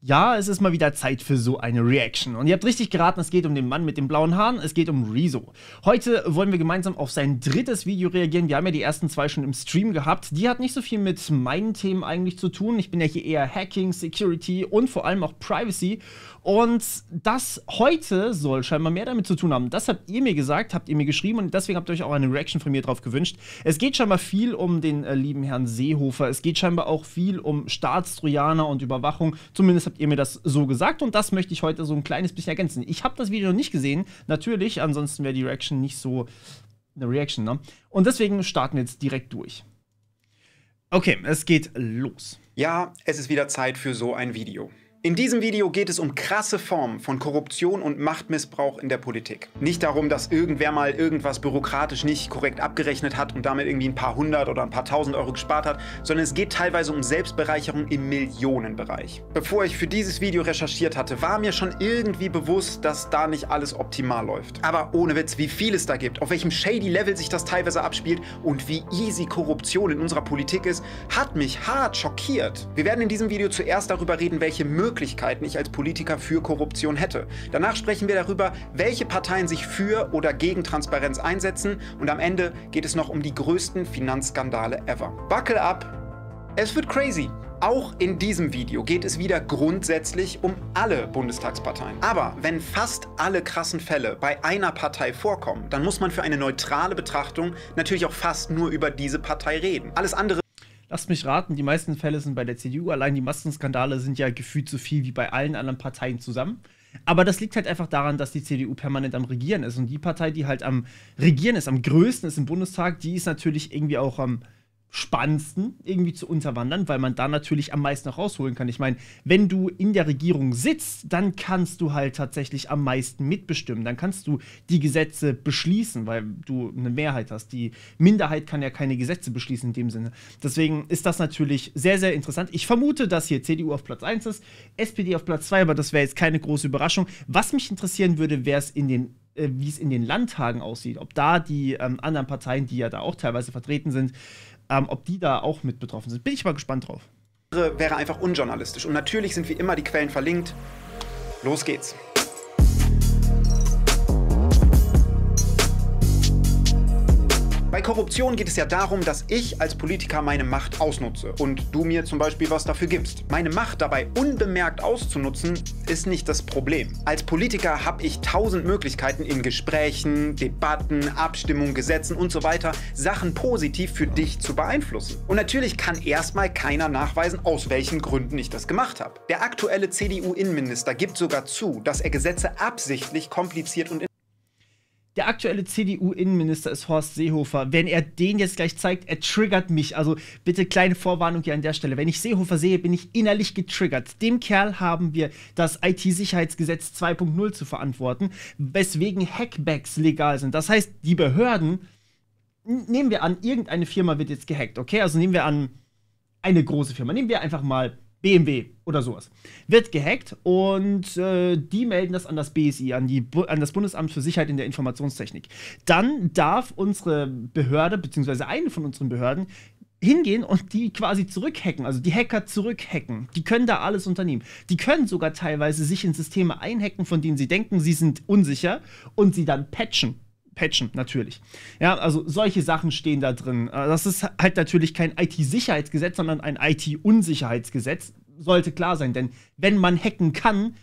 Ja, es ist mal wieder Zeit für so eine Reaction. Und ihr habt richtig geraten, es geht um den Mann mit den blauen Haaren, es geht um Rezo. Heute wollen wir gemeinsam auf sein drittes Video reagieren. Wir haben ja die ersten zwei schon im Stream gehabt. Die hat nicht so viel mit meinen Themen eigentlich zu tun. Ich bin ja hier eher Hacking, Security und vor allem auch Privacy. Und das heute soll scheinbar mehr damit zu tun haben. Das habt ihr mir gesagt, habt ihr mir geschrieben und deswegen habt ihr euch auch eine Reaction von mir drauf gewünscht. Es geht scheinbar viel um den lieben Herrn Seehofer. Es geht scheinbar auch viel um Staatstrojaner und Überwachung. Zumindest habt ihr mir das so gesagt und das möchte ich heute so ein kleines bisschen ergänzen. Ich habe das Video noch nicht gesehen, natürlich, ansonsten wäre die Reaction nicht so eine Reaction, ne? Und deswegen starten wir jetzt direkt durch. Okay, es geht los. Ja, es ist wieder Zeit für so ein Video. In diesem Video geht es um krasse Formen von Korruption und Machtmissbrauch in der Politik. Nicht darum, dass irgendwer mal irgendwas bürokratisch nicht korrekt abgerechnet hat und damit irgendwie ein paar hundert oder ein paar tausend Euro gespart hat, sondern es geht teilweise um Selbstbereicherung im Millionenbereich. Bevor ich für dieses Video recherchiert hatte, war mir schon irgendwie bewusst, dass da nicht alles optimal läuft. Aber ohne Witz, wie viel es da gibt, auf welchem shady Level sich das teilweise abspielt und wie easy Korruption in unserer Politik ist, hat mich hart schockiert. Wir werden in diesem Video zuerst darüber reden, welche Möglichkeiten ich als Politiker für Korruption hätte. Danach sprechen wir darüber, welche Parteien sich für oder gegen Transparenz einsetzen und am Ende geht es noch um die größten Finanzskandale ever. Buckle up, es wird crazy. Auch in diesem Video geht es wieder grundsätzlich um alle Bundestagsparteien. Aber wenn fast alle krassen Fälle bei einer Partei vorkommen, dann muss man für eine neutrale Betrachtung natürlich auch fast nur über diese Partei reden. Alles andere. Lasst mich raten, die meisten Fälle sind bei der CDU. Allein die Massenskandale sind ja gefühlt so viel wie bei allen anderen Parteien zusammen. Aber das liegt halt einfach daran, dass die CDU permanent am Regieren ist. Und die Partei, die halt am Regieren ist, am größten ist im Bundestag, die ist natürlich irgendwie auch am spannendsten irgendwie zu unterwandern, weil man da natürlich am meisten noch rausholen kann. Ich meine, wenn du in der Regierung sitzt, dann kannst du halt tatsächlich am meisten mitbestimmen. Dann kannst du die Gesetze beschließen, weil du eine Mehrheit hast. Die Minderheit kann ja keine Gesetze beschließen in dem Sinne. Deswegen ist das natürlich sehr, sehr interessant. Ich vermute, dass hier CDU auf Platz 1 ist, SPD auf Platz 2, aber das wäre jetzt keine große Überraschung. Was mich interessieren würde, wäre es wie es in den Landtagen aussieht. Ob da die anderen Parteien, die ja da auch teilweise vertreten sind, ob die da auch mit betroffen sind. Bin ich mal gespannt drauf. Wäre einfach unjournalistisch. Und natürlich sind wie immer die Quellen verlinkt. Los geht's. Bei Korruption geht es ja darum, dass ich als Politiker meine Macht ausnutze und du mir zum Beispiel was dafür gibst. Meine Macht dabei unbemerkt auszunutzen, ist nicht das Problem. Als Politiker habe ich 1000 Möglichkeiten in Gesprächen, Debatten, Abstimmungen, Gesetzen und so weiter, Sachen positiv für dich zu beeinflussen. Und natürlich kann erstmal keiner nachweisen, aus welchen Gründen ich das gemacht habe. Der aktuelle CDU-Innenminister gibt sogar zu, dass er Gesetze absichtlich kompliziert und Der aktuelle CDU-Innenminister ist Horst Seehofer. Wenn er den jetzt gleich zeigt, er triggert mich. Also bitte kleine Vorwarnung hier an der Stelle. Wenn ich Seehofer sehe, bin ich innerlich getriggert. Dem Kerl haben wir das IT-Sicherheitsgesetz 2.0 zu verantworten, weswegen Hackbacks legal sind. Das heißt, die Behörden, nehmen wir an, irgendeine Firma wird jetzt gehackt, okay? Also nehmen wir an, eine große Firma. Nehmen wir einfach mal BMW oder sowas, wird gehackt und die melden das an das BSI, an das Bundesamt für Sicherheit in der Informationstechnik. Dann darf unsere Behörde, beziehungsweise eine von unseren Behörden, hingehen und die quasi zurückhacken, also die Hacker zurückhacken. Die können da alles unternehmen. Die können sogar teilweise sich in Systeme einhacken, von denen sie denken, sie sind unsicher und sie dann patchen, natürlich. Ja, also solche Sachen stehen da drin. Das ist halt natürlich kein IT-Sicherheitsgesetz, sondern ein IT-Unsicherheitsgesetz. Sollte klar sein, denn wenn man hacken kann,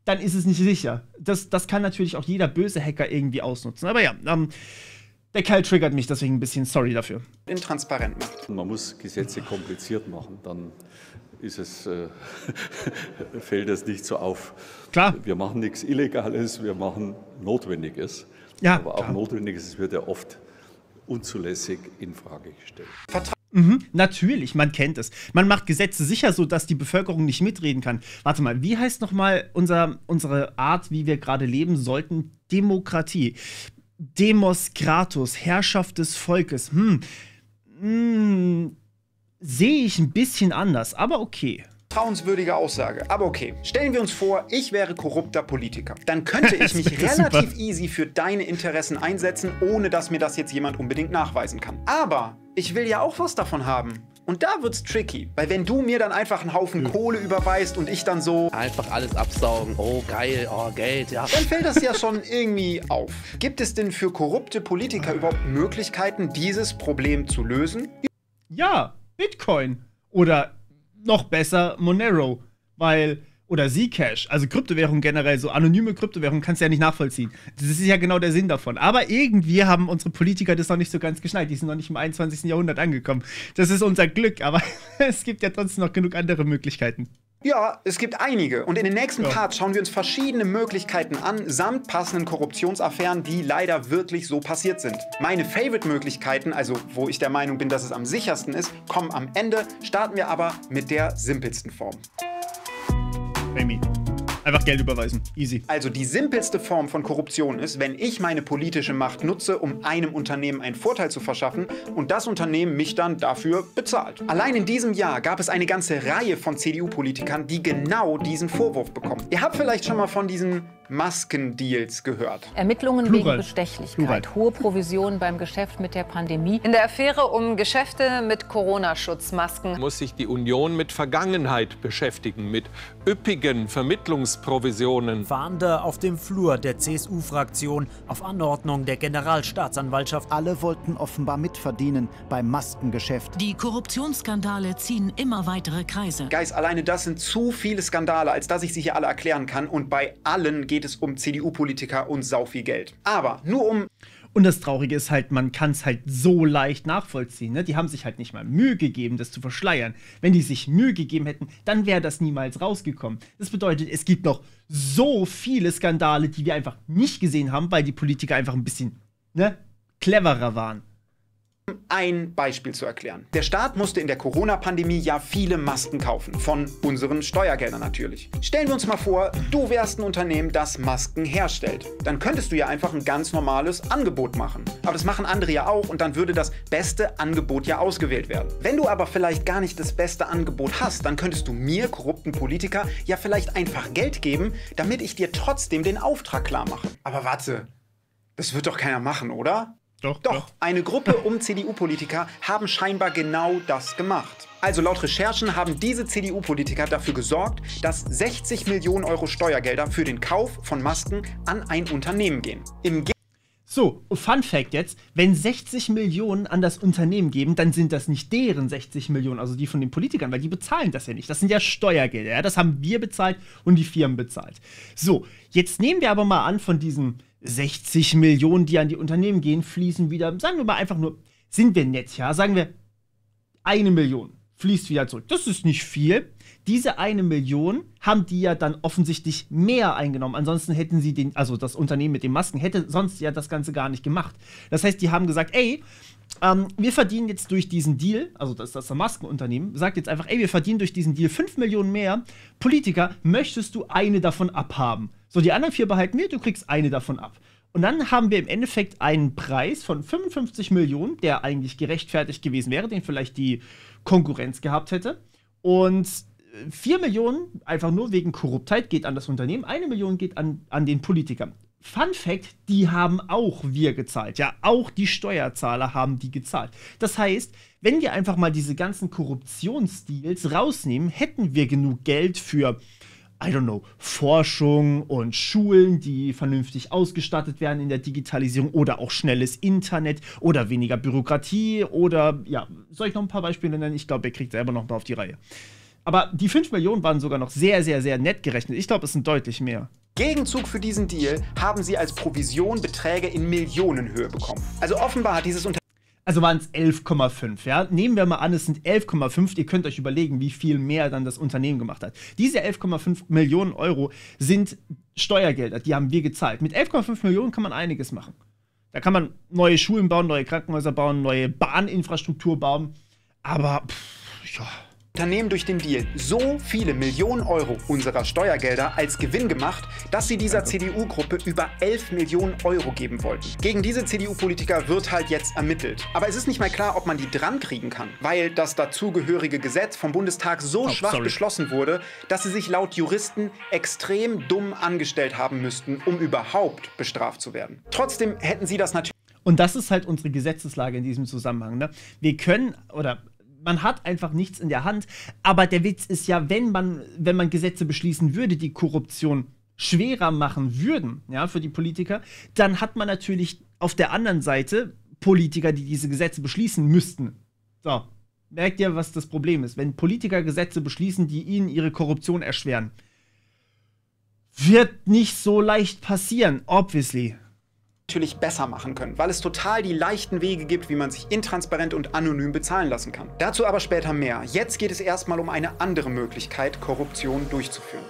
dann ist es nicht sicher. Das kann natürlich auch jeder böse Hacker irgendwie ausnutzen. Aber ja, der Kerl triggert mich deswegen ein bisschen. Sorry dafür. Intransparent macht. Man muss Gesetze kompliziert machen, dann ist es, fällt es nicht so auf. Klar. Wir machen nichts Illegales, wir machen Notwendiges. Ja, aber auch Notwendiges wird ja oft unzulässig in Frage gestellt. Natürlich, man kennt es. Man macht Gesetze sicher, sodass die Bevölkerung nicht mitreden kann. Warte mal, wie heißt nochmal unsere Art, wie wir gerade leben sollten? Demokratie. Demos Kratos, Herrschaft des Volkes. Sehe ich ein bisschen anders, aber okay. Vertrauenswürdige Aussage, aber okay. Stellen wir uns vor, ich wäre korrupter Politiker. Dann könnte ich mich relativ easy für deine Interessen einsetzen, ohne dass mir das jetzt jemand unbedingt nachweisen kann. Aber ich will ja auch was davon haben. Und da wird's tricky, weil wenn du mir dann einfach einen Haufen Kohle überweist und ich dann so einfach alles absaugen, oh geil, oh Geld, ja. Dann fällt das ja schon irgendwie auf. Gibt es denn für korrupte Politiker überhaupt Möglichkeiten, dieses Problem zu lösen? Ja, Bitcoin. Oder noch besser Monero. Oder Zcash, also Kryptowährung generell, so anonyme Kryptowährung kannst du ja nicht nachvollziehen. Das ist ja genau der Sinn davon. Aber irgendwie haben unsere Politiker das noch nicht so ganz geschnallt. Die sind noch nicht im 21. Jahrhundert angekommen. Das ist unser Glück, aber es gibt ja trotzdem noch genug andere Möglichkeiten. Ja, es gibt einige. Und in den nächsten Parts schauen wir uns verschiedene Möglichkeiten an, samt passenden Korruptionsaffären, die leider wirklich so passiert sind. Meine Favorite-Möglichkeiten, also wo ich der Meinung bin, dass es am sichersten ist, kommen am Ende. Starten wir aber mit der simpelsten Form. Amy. Einfach Geld überweisen. Easy. Also die simpelste Form von Korruption ist, wenn ich meine politische Macht nutze, um einem Unternehmen einen Vorteil zu verschaffen und das Unternehmen mich dann dafür bezahlt. Allein in diesem Jahr gab es eine ganze Reihe von CDU-Politikern, die genau diesen Vorwurf bekommen. Ihr habt vielleicht schon mal von diesen Maskendeals gehört. Ermittlungen wegen Bestechlichkeit, hohe Provisionen beim Geschäft mit der Pandemie. In der Affäre um Geschäfte mit Corona-Schutzmasken muss sich die Union mit Vergangenheit beschäftigen, mit üppigen Vermittlungsprovisionen. Fahnder auf dem Flur der CSU-Fraktion auf Anordnung der Generalstaatsanwaltschaft. Alle wollten offenbar mitverdienen beim Maskengeschäft. Die Korruptionsskandale ziehen immer weitere Kreise. Guys, alleine das sind zu viele Skandale, als dass ich sie hier alle erklären kann. Und bei allen geht es um CDU-Politiker und sau viel Geld. Aber nur um... Und das Traurige ist halt, man kann es halt so leicht nachvollziehen. Ne? Die haben sich halt nicht mal Mühe gegeben, das zu verschleiern. Wenn die sich Mühe gegeben hätten, dann wäre das niemals rausgekommen. Das bedeutet, es gibt noch so viele Skandale, die wir einfach nicht gesehen haben, weil die Politiker einfach ein bisschen cleverer waren. Ein Beispiel zu erklären. Der Staat musste in der Corona-Pandemie ja viele Masken kaufen, von unseren Steuergeldern natürlich. Stellen wir uns mal vor, du wärst ein Unternehmen, das Masken herstellt. Dann könntest du ja einfach ein ganz normales Angebot machen. Aber das machen andere ja auch und dann würde das beste Angebot ja ausgewählt werden. Wenn du aber vielleicht gar nicht das beste Angebot hast, dann könntest du mir, korrupten Politiker, ja vielleicht einfach Geld geben, damit ich dir trotzdem den Auftrag klar mache. Aber warte, das wird doch keiner machen, oder? Doch, eine Gruppe um CDU-Politiker haben scheinbar genau das gemacht. Also laut Recherchen haben diese CDU-Politiker dafür gesorgt, dass 60 Millionen Euro Steuergelder für den Kauf von Masken an ein Unternehmen gehen. So, Fun Fact jetzt, wenn 60 Millionen an das Unternehmen geben, dann sind das nicht deren 60 Millionen, also die von den Politikern, weil die bezahlen das ja nicht. Das sind ja Steuergelder, ja? Das haben wir bezahlt und die Firmen bezahlt. So, jetzt nehmen wir aber mal an, von diesen 60 Millionen, die an die Unternehmen gehen, fließen wieder, sagen wir mal einfach nur, sind wir nett, ja, sagen wir 1 Million fließt wieder zurück. Das ist nicht viel. Diese 1 Million haben die ja dann offensichtlich mehr eingenommen. Ansonsten hätten sie also das Unternehmen mit den Masken hätte sonst ja das Ganze gar nicht gemacht. Das heißt, die haben gesagt, ey, wir verdienen jetzt durch diesen Deal, also das Maskenunternehmen, sagt jetzt einfach, ey, wir verdienen durch diesen Deal 5 Millionen mehr. Politiker, möchtest du eine davon abhaben? So, die anderen 4 behalten wir, du kriegst eine davon ab. Und dann haben wir im Endeffekt einen Preis von 55 Millionen, der eigentlich gerechtfertigt gewesen wäre, den vielleicht die Konkurrenz gehabt hätte. Und 4 Millionen, einfach nur wegen Korruptheit, geht an das Unternehmen, 1 Million geht an den Politiker. Fun Fact, die haben auch wir gezahlt. Ja, auch die Steuerzahler haben die gezahlt. Das heißt, wenn wir einfach mal diese ganzen Korruptionsdeals rausnehmen, hätten wir genug Geld für, I don't know, Forschung und Schulen, die vernünftig ausgestattet werden in der Digitalisierung oder auch schnelles Internet oder weniger Bürokratie oder, ja, soll ich noch ein paar Beispiele nennen? Ich glaube, ihr kriegt selber noch ein paar auf die Reihe. Aber die 5 Millionen waren sogar noch sehr, sehr, sehr nett gerechnet. Ich glaube, es sind deutlich mehr. Gegenzug für diesen Deal haben sie als Provision Beträge in Millionenhöhe bekommen. Also offenbar hat dieses Unternehmen... Also waren es 11,5, ja? Nehmen wir mal an, es sind 11,5. Ihr könnt euch überlegen, wie viel mehr dann das Unternehmen gemacht hat. Diese 11,5 Millionen Euro sind Steuergelder, die haben wir gezahlt. Mit 11,5 Millionen kann man einiges machen. Da kann man neue Schulen bauen, neue Krankenhäuser bauen, neue Bahninfrastruktur bauen. Aber, ja... Unternehmen durch den Deal so viele Millionen Euro unserer Steuergelder als Gewinn gemacht, dass sie dieser CDU-Gruppe über 11 Millionen Euro geben wollten. Gegen diese CDU-Politiker wird halt jetzt ermittelt. Aber es ist nicht mal klar, ob man die dran kriegen kann, weil das dazugehörige Gesetz vom Bundestag so schwach beschlossen wurde, dass sie sich laut Juristen extrem dumm angestellt haben müssten, um überhaupt bestraft zu werden. Trotzdem hätten sie das natürlich... Und das ist halt unsere Gesetzeslage in diesem Zusammenhang. Ne? Wir können, oder man hat einfach nichts in der Hand. Aber der Witz ist ja, wenn man Gesetze beschließen würde, die Korruption schwerer machen würden, ja, für die Politiker, dann hat man natürlich auf der anderen Seite Politiker, die diese Gesetze beschließen müssten. So, merkt ihr, was das Problem ist? Wenn Politiker Gesetze beschließen, die ihnen ihre Korruption erschweren, wird nicht so leicht passieren, obviously. Natürlich besser machen können, weil es total die leichten Wege gibt, wie man sich intransparent und anonym bezahlen lassen kann. Dazu aber später mehr. Jetzt geht es erstmal um eine andere Möglichkeit, Korruption durchzuführen.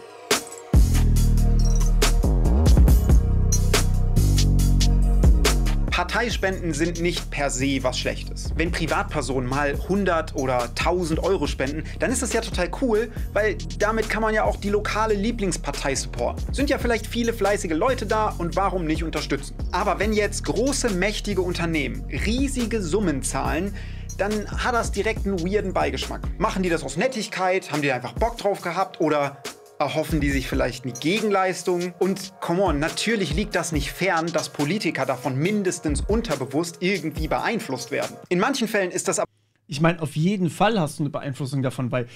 Parteispenden sind nicht per se was Schlechtes. Wenn Privatpersonen mal 100 oder 1000 Euro spenden, dann ist das ja total cool, weil damit kann man ja auch die lokale Lieblingspartei supporten. Sind ja vielleicht viele fleißige Leute da und warum nicht unterstützen? Aber wenn jetzt große, mächtige Unternehmen riesige Summen zahlen, dann hat das direkt einen weirden Beigeschmack. Machen die das aus Nettigkeit? Haben die einfach Bock drauf gehabt? Oder erhoffen die sich vielleicht eine Gegenleistung? Und come on, natürlich liegt das nicht fern, dass Politiker davon mindestens unterbewusst irgendwie beeinflusst werden. In manchen Fällen ist das aber... Ich meine, auf jeden Fall hast du eine Beeinflussung davon, weil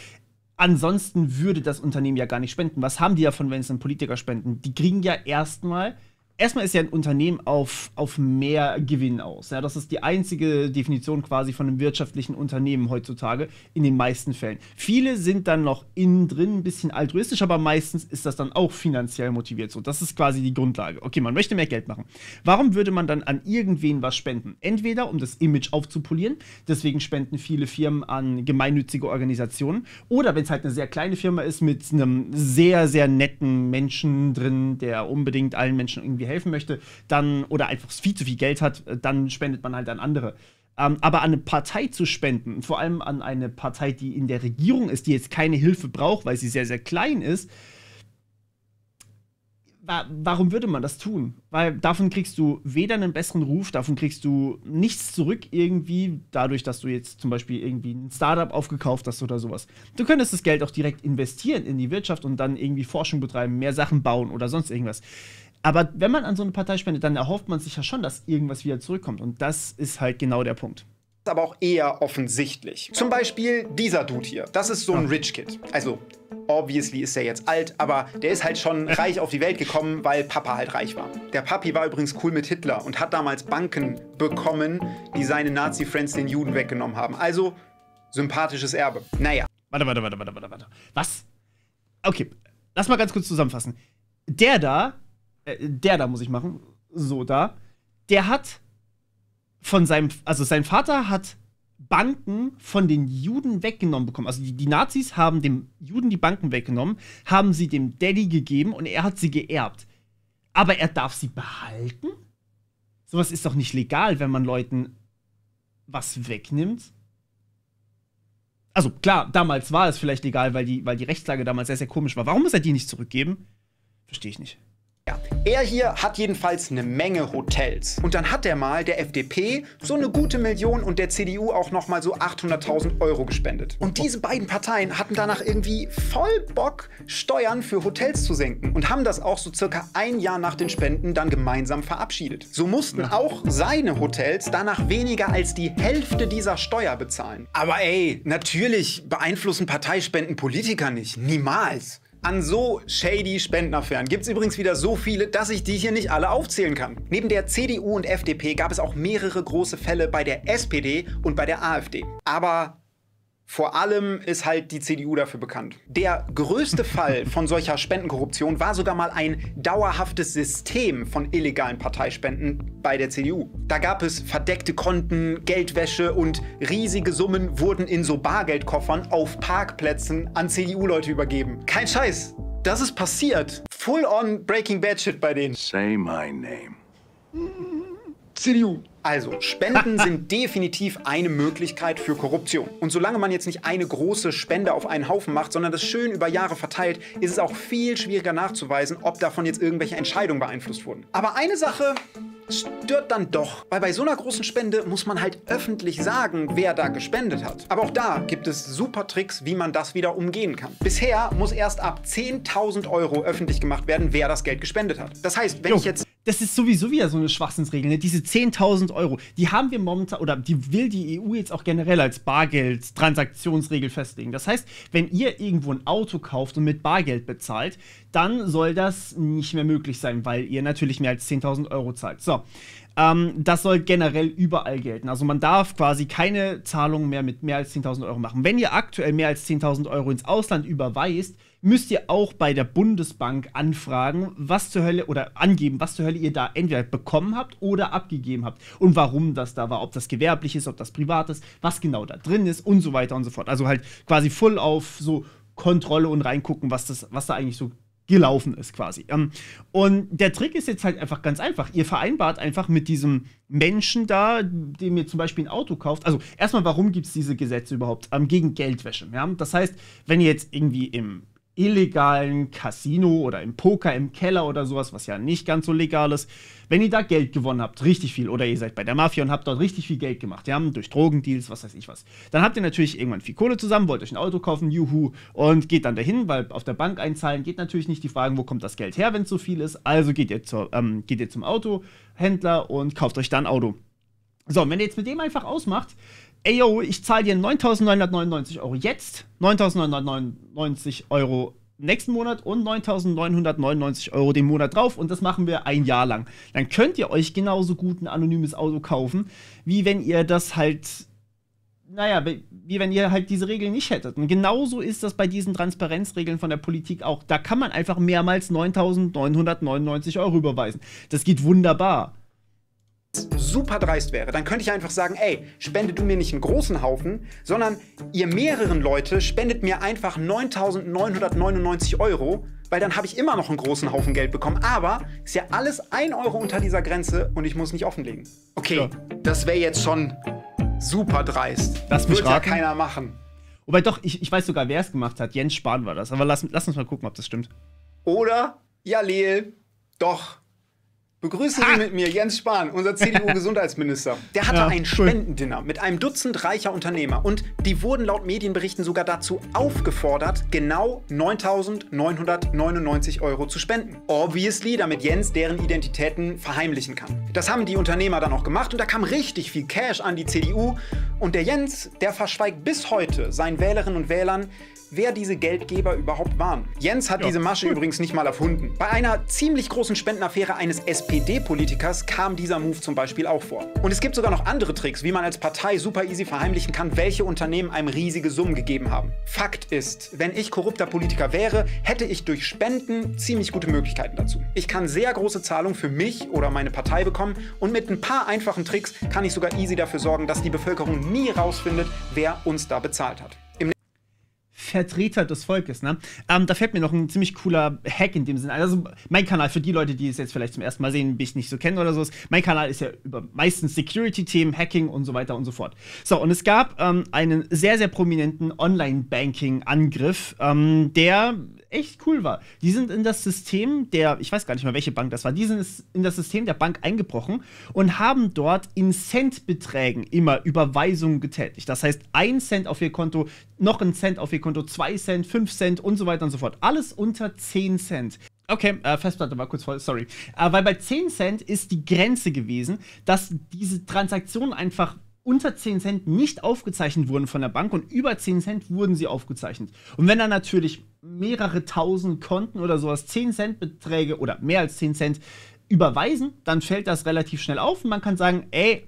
ansonsten würde das Unternehmen ja gar nicht spenden. Was haben die davon, wenn es einen Politiker spenden? Die kriegen ja erstmal ist ja ein Unternehmen auf mehr Gewinn aus. Ja, das ist die einzige Definition quasi von einem wirtschaftlichen Unternehmen heutzutage, in den meisten Fällen. Viele sind dann noch innen drin ein bisschen altruistisch, aber meistens ist das dann auch finanziell motiviert. So, das ist quasi die Grundlage. Okay, man möchte mehr Geld machen. Warum würde man dann an irgendwen was spenden? Entweder, um das Image aufzupolieren, deswegen spenden viele Firmen an gemeinnützige Organisationen, oder wenn es halt eine sehr kleine Firma ist mit einem sehr, sehr netten Menschen drin, der unbedingt allen Menschen irgendwie helfen möchte, dann, oder einfach viel zu viel Geld hat, dann spendet man halt an andere. Aber an eine Partei zu spenden, vor allem an eine Partei, die in der Regierung ist, die jetzt keine Hilfe braucht, weil sie sehr, sehr klein ist, warum würde man das tun? Weil davon kriegst du weder einen besseren Ruf, davon kriegst du nichts zurück irgendwie, dadurch, dass du jetzt zum Beispiel irgendwie ein Startup aufgekauft hast oder sowas. Du könntest das Geld auch direkt investieren in die Wirtschaft und dann irgendwie Forschung betreiben, mehr Sachen bauen oder sonst irgendwas. Aber wenn man an so eine Partei spendet, dann erhofft man sich ja schon, dass irgendwas wieder zurückkommt. Und das ist halt genau der Punkt. Aber auch eher offensichtlich. Zum Beispiel dieser Dude hier. Das ist so ein Rich Kid. Also, obviously ist er jetzt alt, aber der ist halt schon reich auf die Welt gekommen, weil Papa halt reich war. Der Papi war übrigens cool mit Hitler und hat damals Banken bekommen, die seine Nazi-Friends den Juden weggenommen haben. Also, sympathisches Erbe. Naja. Warte. Was? Okay, lass mal ganz kurz zusammenfassen. Der da muss ich machen, so da, der hat sein Vater hat Banken von den Juden weggenommen bekommen. Also die Nazis haben dem Juden die Banken weggenommen, haben sie dem Daddy gegeben und er hat sie geerbt. Aber er darf sie behalten? Sowas ist doch nicht legal, wenn man Leuten was wegnimmt. Also klar, damals war es vielleicht legal, weil die Rechtslage damals sehr, sehr komisch war. Warum muss er die nicht zurückgeben? Verstehe ich nicht. Ja. Er hier hat jedenfalls eine Menge Hotels. Und dann hat er mal der FDP so eine gute Million und der CDU auch noch mal so 800.000 Euro gespendet. Und diese beiden Parteien hatten danach irgendwie voll Bock, Steuern für Hotels zu senken und haben das auch so circa ein Jahr nach den Spenden dann gemeinsam verabschiedet. So mussten auch seine Hotels danach weniger als die Hälfte dieser Steuer bezahlen. Aber ey, natürlich beeinflussen Parteispenden Politiker nicht. Niemals. An so shady Spendenaffären gibt es übrigens wieder so viele, dass ich die hier nicht alle aufzählen kann. Neben der CDU und FDP gab es auch mehrere große Fälle bei der SPD und bei der AfD. Aber vor allem ist halt die CDU dafür bekannt. Der größte Fall von solcher Spendenkorruption war sogar mal ein dauerhaftes System von illegalen Parteispenden bei der CDU. Da gab es verdeckte Konten, Geldwäsche und riesige Summen wurden in so Bargeldkoffern auf Parkplätzen an CDU-Leute übergeben. Kein Scheiß, das ist passiert. Full on Breaking Bad Shit bei denen. Say my name. CDU. Also, Spenden sind definitiv eine Möglichkeit für Korruption. Und solange man jetzt nicht eine große Spende auf einen Haufen macht, sondern das schön über Jahre verteilt, ist es auch viel schwieriger nachzuweisen, ob davon jetzt irgendwelche Entscheidungen beeinflusst wurden. Aber eine Sache stört dann doch, weil bei so einer großen Spende muss man halt öffentlich sagen, wer da gespendet hat. Aber auch da gibt es super Tricks, wie man das wieder umgehen kann. Bisher muss erst ab 10.000 Euro öffentlich gemacht werden, wer das Geld gespendet hat. Das heißt, wenn ich jetzt... das ist sowieso wieder so eine Schwachsinnsregel, ne? Diese 10.000 Euro, die haben wir momentan, oder die will die EU jetzt auch generell als Bargeld-Transaktionsregel festlegen. Das heißt, wenn ihr irgendwo ein Auto kauft und mit Bargeld bezahlt, dann soll das nicht mehr möglich sein, weil ihr natürlich mehr als 10.000 Euro zahlt. So, das soll generell überall gelten. Also man darf quasi keine Zahlungen mehr mit mehr als 10.000 Euro machen. Wenn ihr aktuell mehr als 10.000 Euro ins Ausland überweist, müsst ihr auch bei der Bundesbank anfragen, was zur Hölle, oder angeben, was zur Hölle ihr da entweder bekommen habt oder abgegeben habt und warum das da war, ob das gewerblich ist, ob das privat ist, was genau da drin ist und so weiter und so fort. Also halt quasi voll auf so Kontrolle und reingucken, was da eigentlich so gelaufen ist quasi. Und der Trick ist jetzt halt einfach ganz einfach. Ihr vereinbart einfach mit diesem Menschen da, dem ihr zum Beispiel ein Auto kauft. Also erstmal, warum gibt es diese Gesetze überhaupt gegen Geldwäsche? Ja? Das heißt, wenn ihr jetzt irgendwie im illegalen Casino oder im Poker im Keller oder sowas, was ja nicht ganz so legal ist, wenn ihr da Geld gewonnen habt, richtig viel, oder ihr seid bei der Mafia und habt dort richtig viel Geld gemacht, ja, durch Drogendeals, was weiß ich was, dann habt ihr natürlich irgendwann viel Kohle zusammen, wollt euch ein Auto kaufen, juhu, und geht dann dahin, weil auf der Bank einzahlen geht natürlich nicht, die fragen, wo kommt das Geld her, wenn es so viel ist, also geht ihr zum Autohändler und kauft euch dann ein Auto. So, und wenn ihr jetzt mit dem einfach ausmacht, ey yo, ich zahle dir 9.999 Euro jetzt, 9.999 Euro nächsten Monat und 9.999 Euro den Monat drauf, und das machen wir ein Jahr lang. Dann könnt ihr euch genauso gut ein anonymes Auto kaufen, wie wenn ihr das halt, naja, wie wenn ihr halt diese Regeln nicht hättet. Und genauso ist das bei diesen Transparenzregeln von der Politik auch. Da kann man einfach mehrmals 9.999 Euro überweisen. Das geht wunderbar. Super dreist wäre, dann könnte ich einfach sagen, ey, spende du mir nicht einen großen Haufen, sondern ihr mehreren Leute spendet mir einfach 9.999 Euro, weil dann habe ich immer noch einen großen Haufen Geld bekommen, aber ist ja alles 1 Euro unter dieser Grenze und ich muss nicht offenlegen. Okay, ja. Das wäre jetzt schon super dreist. Das wird ja keiner machen. Wobei doch, ich weiß sogar, wer es gemacht hat. Jens Spahn war das, aber lass uns mal gucken, ob das stimmt. Oder, ja Leel, doch. Begrüßen Sie mit mir Jens Spahn, unser CDU-Gesundheitsminister. Der hatte ein Spendendinner mit einem Dutzend reicher Unternehmer und die wurden laut Medienberichten sogar dazu aufgefordert, genau 9.999 Euro zu spenden. Obviously, damit Jens deren Identitäten verheimlichen kann. Das haben die Unternehmer dann auch gemacht und da kam richtig viel Cash an die CDU. Und der Jens, der verschweigt bis heute seinen Wählerinnen und Wählern, wer diese Geldgeber überhaupt waren. Jens hat diese Masche übrigens nicht mal erfunden. Bei einer ziemlich großen Spendenaffäre eines SPD-Politikers kam dieser Move zum Beispiel auch vor. Und es gibt sogar noch andere Tricks, wie man als Partei super easy verheimlichen kann, welche Unternehmen einem riesige Summen gegeben haben. Fakt ist, wenn ich korrupter Politiker wäre, hätte ich durch Spenden ziemlich gute Möglichkeiten dazu. Ich kann sehr große Zahlungen für mich oder meine Partei bekommen und mit ein paar einfachen Tricks kann ich sogar easy dafür sorgen, dass die Bevölkerung nie rausfindet, wer uns da bezahlt hat. Vertreter des Volkes, ne? Da fällt mir noch ein ziemlich cooler Hack in dem Sinne. Also mein Kanal, für die Leute, die es jetzt vielleicht zum ersten Mal sehen, mich nicht so kennen oder so, mein Kanal ist ja über meistens Security-Themen, Hacking und so weiter und so fort. So, und es gab einen sehr, sehr prominenten Online-Banking-Angriff, der echt cool war. Die sind in das System ich weiß gar nicht mehr, welche Bank das war, die sind in das System der Bank eingebrochen und haben dort in Centbeträgen immer Überweisungen getätigt. Das heißt, 1 Cent auf ihr Konto, noch 1 Cent auf ihr Konto, 2 Cent, 5 Cent und so weiter und so fort. Alles unter 10 Cent. Okay, Festplatte war kurz voll, sorry. Weil bei 10 Cent ist die Grenze gewesen, dass diese Transaktionen einfach unter 10 Cent nicht aufgezeichnet wurden von der Bank und über 10 Cent wurden sie aufgezeichnet. Und wenn dann natürlich mehrere tausend Konten oder sowas 10 Cent Beträge oder mehr als 10 Cent überweisen, dann fällt das relativ schnell auf und man kann sagen, ey,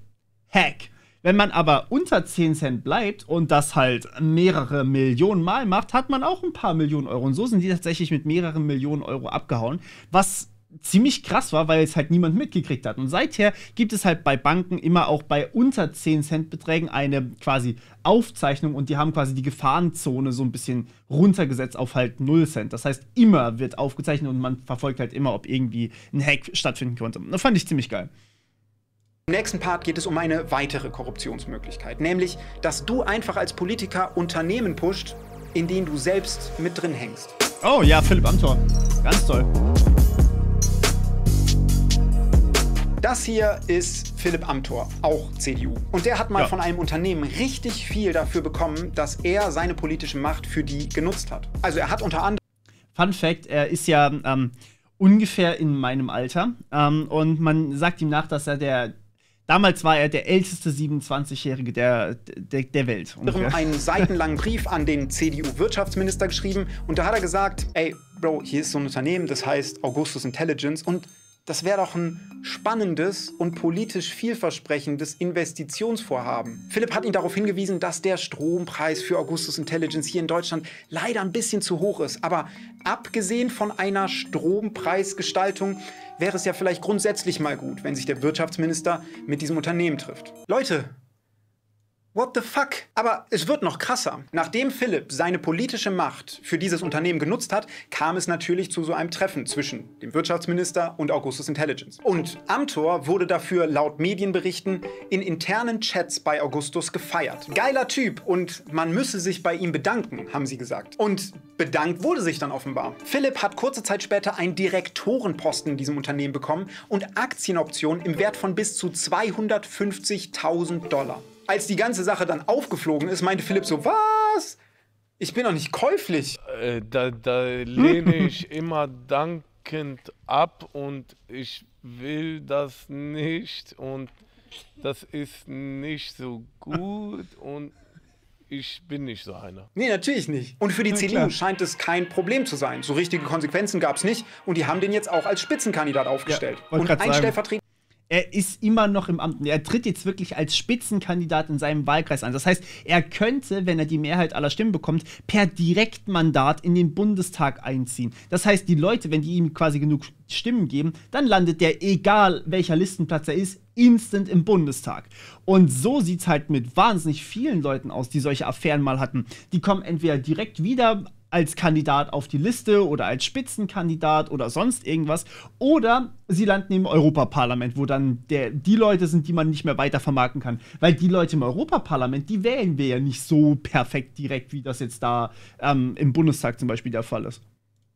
Hack. Wenn man aber unter 10 Cent bleibt und das halt mehrere Millionen Mal macht, hat man auch ein paar Millionen Euro. Und so sind die tatsächlich mit mehreren Millionen Euro abgehauen, was ziemlich krass war, weil es halt niemand mitgekriegt hat. Und seither gibt es halt bei Banken immer auch bei unter 10 Cent Beträgen eine quasi Aufzeichnung und die haben quasi die Gefahrenzone so ein bisschen runtergesetzt auf halt 0 Cent. Das heißt, immer wird aufgezeichnet und man verfolgt halt immer, ob irgendwie ein Hack stattfinden konnte. Das fand ich ziemlich geil. Im nächsten Part geht es um eine weitere Korruptionsmöglichkeit, nämlich, dass du einfach als Politiker Unternehmen pusht, in denen du selbst mit drin hängst. Oh ja, Philipp Amthor. Ganz toll. Das hier ist Philipp Amthor, auch CDU. Und der hat mal von einem Unternehmen richtig viel dafür bekommen, dass er seine politische Macht für die genutzt hat. Also er hat unter anderem... Fun Fact, er ist ja ungefähr in meinem Alter. Und man sagt ihm nach, dass er damals war er der älteste 27-Jährige der Welt. Einen seitenlangen Brief an den CDU-Wirtschaftsminister geschrieben und da hat er gesagt, ey, Bro, hier ist so ein Unternehmen, das heißt Augustus Intelligence und das wäre doch ein spannendes und politisch vielversprechendes Investitionsvorhaben. Philipp hat ihn darauf hingewiesen, dass der Strompreis für Augustus Intelligence hier in Deutschland leider ein bisschen zu hoch ist. Aber abgesehen von einer Strompreisgestaltung wäre es ja vielleicht grundsätzlich mal gut, wenn sich der Wirtschaftsminister mit diesem Unternehmen trifft. Leute, what the fuck? Aber es wird noch krasser. Nachdem Philipp seine politische Macht für dieses Unternehmen genutzt hat, kam es natürlich zu so einem Treffen zwischen dem Wirtschaftsminister und Augustus Intelligence. Und Amthor wurde dafür laut Medienberichten in internen Chats bei Augustus gefeiert. Geiler Typ und man müsse sich bei ihm bedanken, haben sie gesagt. Und bedankt wurde sich dann offenbar. Philipp hat kurze Zeit später einen Direktorenposten in diesem Unternehmen bekommen und Aktienoptionen im Wert von bis zu $250.000. Als die ganze Sache dann aufgeflogen ist, meinte Philipp so, was? Ich bin doch nicht käuflich. Da lehne ich immer dankend ab und ich will das nicht und das ist nicht so gut und ich bin nicht so einer. Nee, natürlich nicht. Und für die CDU scheint es kein Problem zu sein. So richtige Konsequenzen gab es nicht und die haben den jetzt auch als Spitzenkandidat aufgestellt. Ja, und ein Stellvertreter. Er ist immer noch im Amt. Er tritt jetzt wirklich als Spitzenkandidat in seinem Wahlkreis an. Das heißt, er könnte, wenn er die Mehrheit aller Stimmen bekommt, per Direktmandat in den Bundestag einziehen. Das heißt, die Leute, wenn die ihm quasi genug Stimmen geben, dann landet der, egal welcher Listenplatz er ist, instant im Bundestag. Und so sieht es halt mit wahnsinnig vielen Leuten aus, die solche Affären mal hatten. Die kommen entweder direkt wieder als Kandidat auf die Liste oder als Spitzenkandidat oder sonst irgendwas. Oder sie landen im Europaparlament, wo dann die Leute sind, die man nicht mehr weiter vermarkten kann. Weil die Leute im Europaparlament, die wählen wir ja nicht so perfekt direkt, wie das jetzt da im Bundestag zum Beispiel der Fall ist.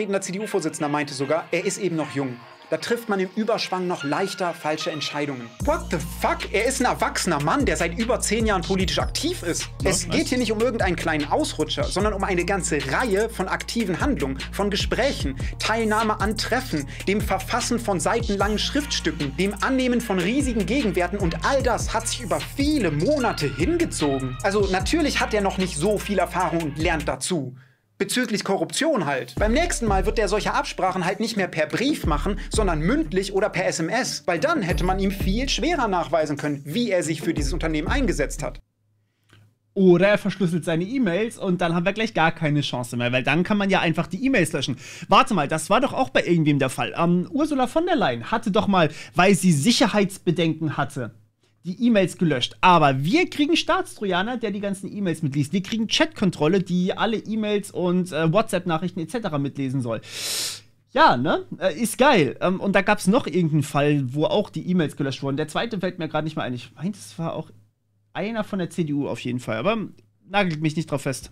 Der CDU-Vorsitzender meinte sogar, er ist eben noch jung. Da trifft man im Überschwang noch leichter falsche Entscheidungen. What the fuck? Er ist ein erwachsener Mann, der seit über 10 Jahren politisch aktiv ist. Es geht hier nicht um irgendeinen kleinen Ausrutscher, sondern um eine ganze Reihe von aktiven Handlungen, von Gesprächen, Teilnahme an Treffen, dem Verfassen von seitenlangen Schriftstücken, dem Annehmen von riesigen Gegenwerten und all das hat sich über viele Monate hingezogen. Also natürlich hat er noch nicht so viel Erfahrung und lernt dazu. Bezüglich Korruption halt. Beim nächsten Mal wird der solche Absprachen halt nicht mehr per Brief machen, sondern mündlich oder per SMS. Weil dann hätte man ihm viel schwerer nachweisen können, wie er sich für dieses Unternehmen eingesetzt hat. Oder er verschlüsselt seine E-Mails und dann haben wir gleich gar keine Chance mehr, weil dann kann man ja einfach die E-Mails löschen. Warte mal, das war doch auch bei irgendwem der Fall. Ursula von der Leyen hatte doch mal, weil sie Sicherheitsbedenken hatte, die E-Mails gelöscht. Aber wir kriegen Staatstrojaner, der die ganzen E-Mails mitliest. Wir kriegen Chatkontrolle, die alle E-Mails und WhatsApp-Nachrichten etc. mitlesen soll. Ja, ne? Ist geil. Und da gab es noch irgendeinen Fall, wo auch die E-Mails gelöscht wurden. Der zweite fällt mir gerade nicht mehr ein. Ich meine, das war auch einer von der CDU auf jeden Fall. Aber nagelt mich nicht drauf fest.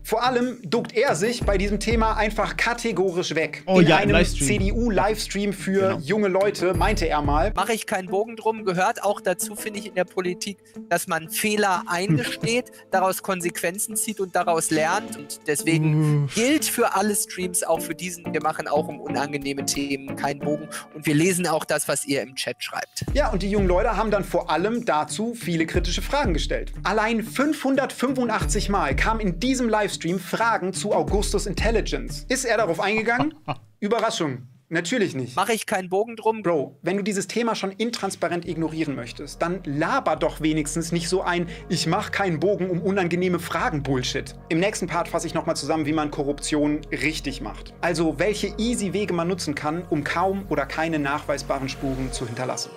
Vor allem duckt er sich bei diesem Thema einfach kategorisch weg. Oh, in ja, einem CDU-Livestream für junge Leute, meinte er mal. Mache ich keinen Bogen drum, gehört auch dazu, finde ich, in der Politik, dass man Fehler eingesteht, daraus Konsequenzen zieht und daraus lernt. Und deswegen gilt für alle Streams, auch für diesen, wir machen auch um unangenehme Themen keinen Bogen. Und wir lesen auch das, was ihr im Chat schreibt. Ja, und die jungen Leute haben dann vor allem dazu viele kritische Fragen gestellt. Allein 585 Mal kam in diesem Livestream Fragen zu Augustus Intelligence. Ist er darauf eingegangen? Überraschung. Natürlich nicht. Mache ich keinen Bogen drum. Bro, wenn du dieses Thema schon intransparent ignorieren möchtest, dann laber doch wenigstens nicht so ein "Ich mach keinen Bogen um unangenehme Fragen" Bullshit. Im nächsten Part fasse ich nochmal zusammen, wie man Korruption richtig macht. Also welche easy Wege man nutzen kann, um kaum oder keine nachweisbaren Spuren zu hinterlassen.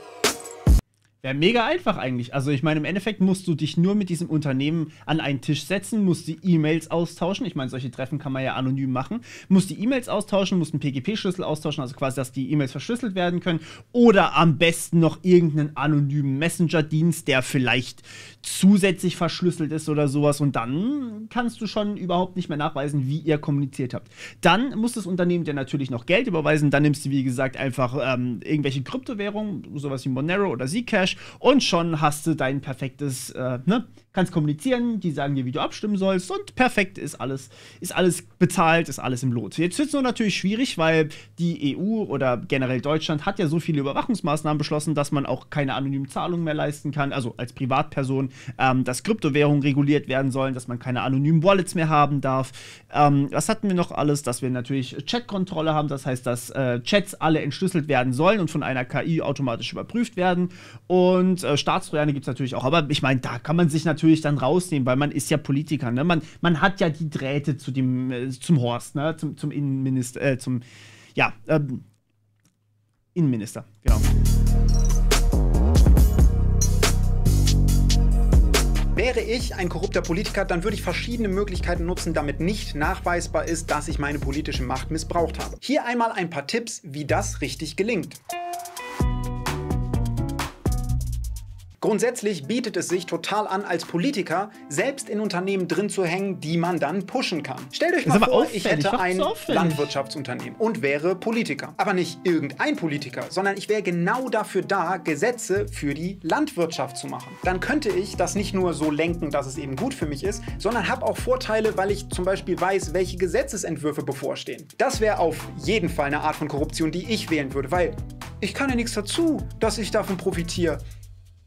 Wäre mega einfach eigentlich. Also ich meine, im Endeffekt musst du dich nur mit diesem Unternehmen an einen Tisch setzen, musst die E-Mails austauschen. Ich meine, solche Treffen kann man ja anonym machen. Musst die E-Mails austauschen, musst einen PGP-Schlüssel austauschen, also quasi, dass die E-Mails verschlüsselt werden können. Oder am besten noch irgendeinen anonymen Messenger-Dienst, der vielleicht zusätzlich verschlüsselt ist oder sowas. Und dann kannst du schon überhaupt nicht mehr nachweisen, wie ihr kommuniziert habt. Dann muss das Unternehmen dir natürlich noch Geld überweisen. Dann nimmst du, wie gesagt, einfach irgendwelche Kryptowährungen, sowas wie Monero oder Zcash. Und schon hast du dein perfektes kannst kommunizieren, die sagen dir, wie du abstimmen sollst und perfekt, ist alles bezahlt, ist alles im Lot. Jetzt wird es nur natürlich schwierig, weil die EU oder generell Deutschland hat ja so viele Überwachungsmaßnahmen beschlossen, dass man auch keine anonymen Zahlungen mehr leisten kann, also als Privatperson, dass Kryptowährungen reguliert werden sollen, dass man keine anonymen Wallets mehr haben darf. Was hatten wir noch alles? Dass wir natürlich Chatkontrolle haben, das heißt, dass Chats alle entschlüsselt werden sollen und von einer KI automatisch überprüft werden. Und Staatstrojaner gibt es natürlich auch. Aber ich meine, da kann man sich natürlich dann rausnehmen, weil man ist ja Politiker. Ne? Man hat ja die Drähte zum Horst, ne? zum Innenminister, Innenminister, genau. Wäre ich ein korrupter Politiker, dann würde ich verschiedene Möglichkeiten nutzen, damit nicht nachweisbar ist, dass ich meine politische Macht missbraucht habe. Hier einmal ein paar Tipps, wie das richtig gelingt. Grundsätzlich bietet es sich total an, als Politiker selbst in Unternehmen drin zu hängen, die man dann pushen kann. Stellt euch mal vor, ich hätte ein Landwirtschaftsunternehmen und wäre Politiker. Aber nicht irgendein Politiker, sondern ich wäre genau dafür da, Gesetze für die Landwirtschaft zu machen. Dann könnte ich das nicht nur so lenken, dass es eben gut für mich ist, sondern habe auch Vorteile, weil ich zum Beispiel weiß, welche Gesetzesentwürfe bevorstehen. Das wäre auf jeden Fall eine Art von Korruption, die ich wählen würde, weil ich kann ja nichts dazu, dass ich davon profitiere.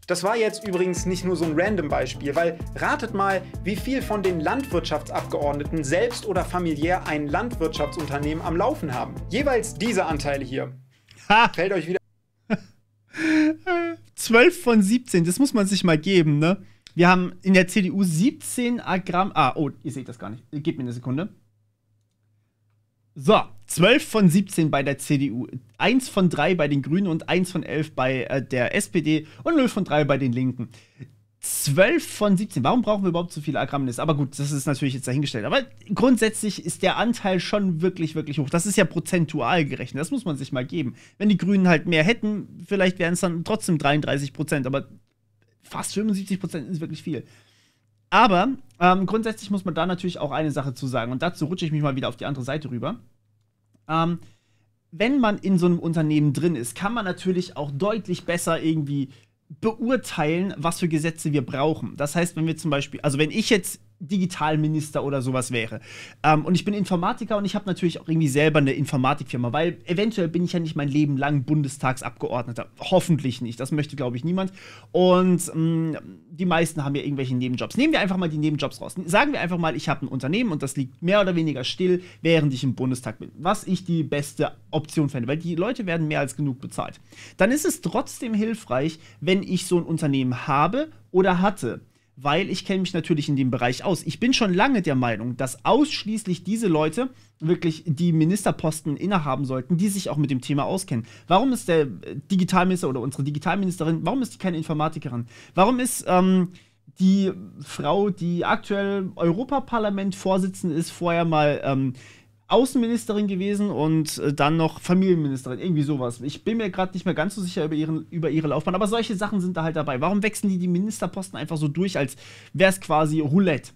Das war jetzt übrigens nicht nur so ein random Beispiel, weil ratet mal, wie viel von den Landwirtschaftsabgeordneten selbst oder familiär ein Landwirtschaftsunternehmen am Laufen haben. Jeweils diese Anteile hier. Fällt euch wieder... 12 von 17, das muss man sich mal geben, ne? Wir haben in der CDU 17 Gramm... oh, ihr seht das gar nicht. Gebt mir eine Sekunde. So, 12 von 17 bei der CDU, 1 von 3 bei den Grünen und 1 von 11 bei der SPD und 0 von 3 bei den Linken. 12 von 17, warum brauchen wir überhaupt so viele Agrarminister? Aber gut, das ist natürlich jetzt dahingestellt. Aber grundsätzlich ist der Anteil schon wirklich, wirklich hoch. Das ist ja prozentual gerechnet, das muss man sich mal geben. Wenn die Grünen halt mehr hätten, vielleicht wären es dann trotzdem 33%, aber fast 75% ist wirklich viel. Aber grundsätzlich muss man da natürlich auch eine Sache zu sagen. Und dazu rutsche ich mich mal wieder auf die andere Seite rüber. Wenn man in so einem Unternehmen drin ist, kann man natürlich auch deutlich besser irgendwie beurteilen, was für Gesetze wir brauchen. Das heißt, wenn wir zum Beispiel, also wenn ich jetzt Digitalminister oder sowas wäre und ich bin Informatiker und ich habe natürlich auch irgendwie selber eine Informatikfirma, weil eventuell bin ich ja nicht mein Leben lang Bundestagsabgeordneter. Hoffentlich nicht, das möchte, glaube ich, niemand. Und die meisten haben ja irgendwelche Nebenjobs. Nehmen wir einfach mal die Nebenjobs raus. Sagen wir einfach mal, ich habe ein Unternehmen und das liegt mehr oder weniger still, während ich im Bundestag bin. Was ich die beste Option fände, weil die Leute werden mehr als genug bezahlt. Dann ist es trotzdem hilfreich, wenn ich so ein Unternehmen habe oder hatte. Weil ich kenne mich natürlich in dem Bereich aus. Ich bin schon lange der Meinung, dass ausschließlich diese Leute wirklich die Ministerposten innehaben sollten, die sich auch mit dem Thema auskennen. Warum ist der Digitalminister oder unsere Digitalministerin, warum ist die keine Informatikerin? Warum ist die Frau, die aktuell Europaparlament-Vorsitzende ist, vorher mal Außenministerin gewesen und dann noch Familienministerin, irgendwie sowas. Ich bin mir gerade nicht mehr ganz so sicher über ihre Laufbahn, aber solche Sachen sind da halt dabei. Warum wechseln die Ministerposten einfach so durch, als wäre es quasi Roulette?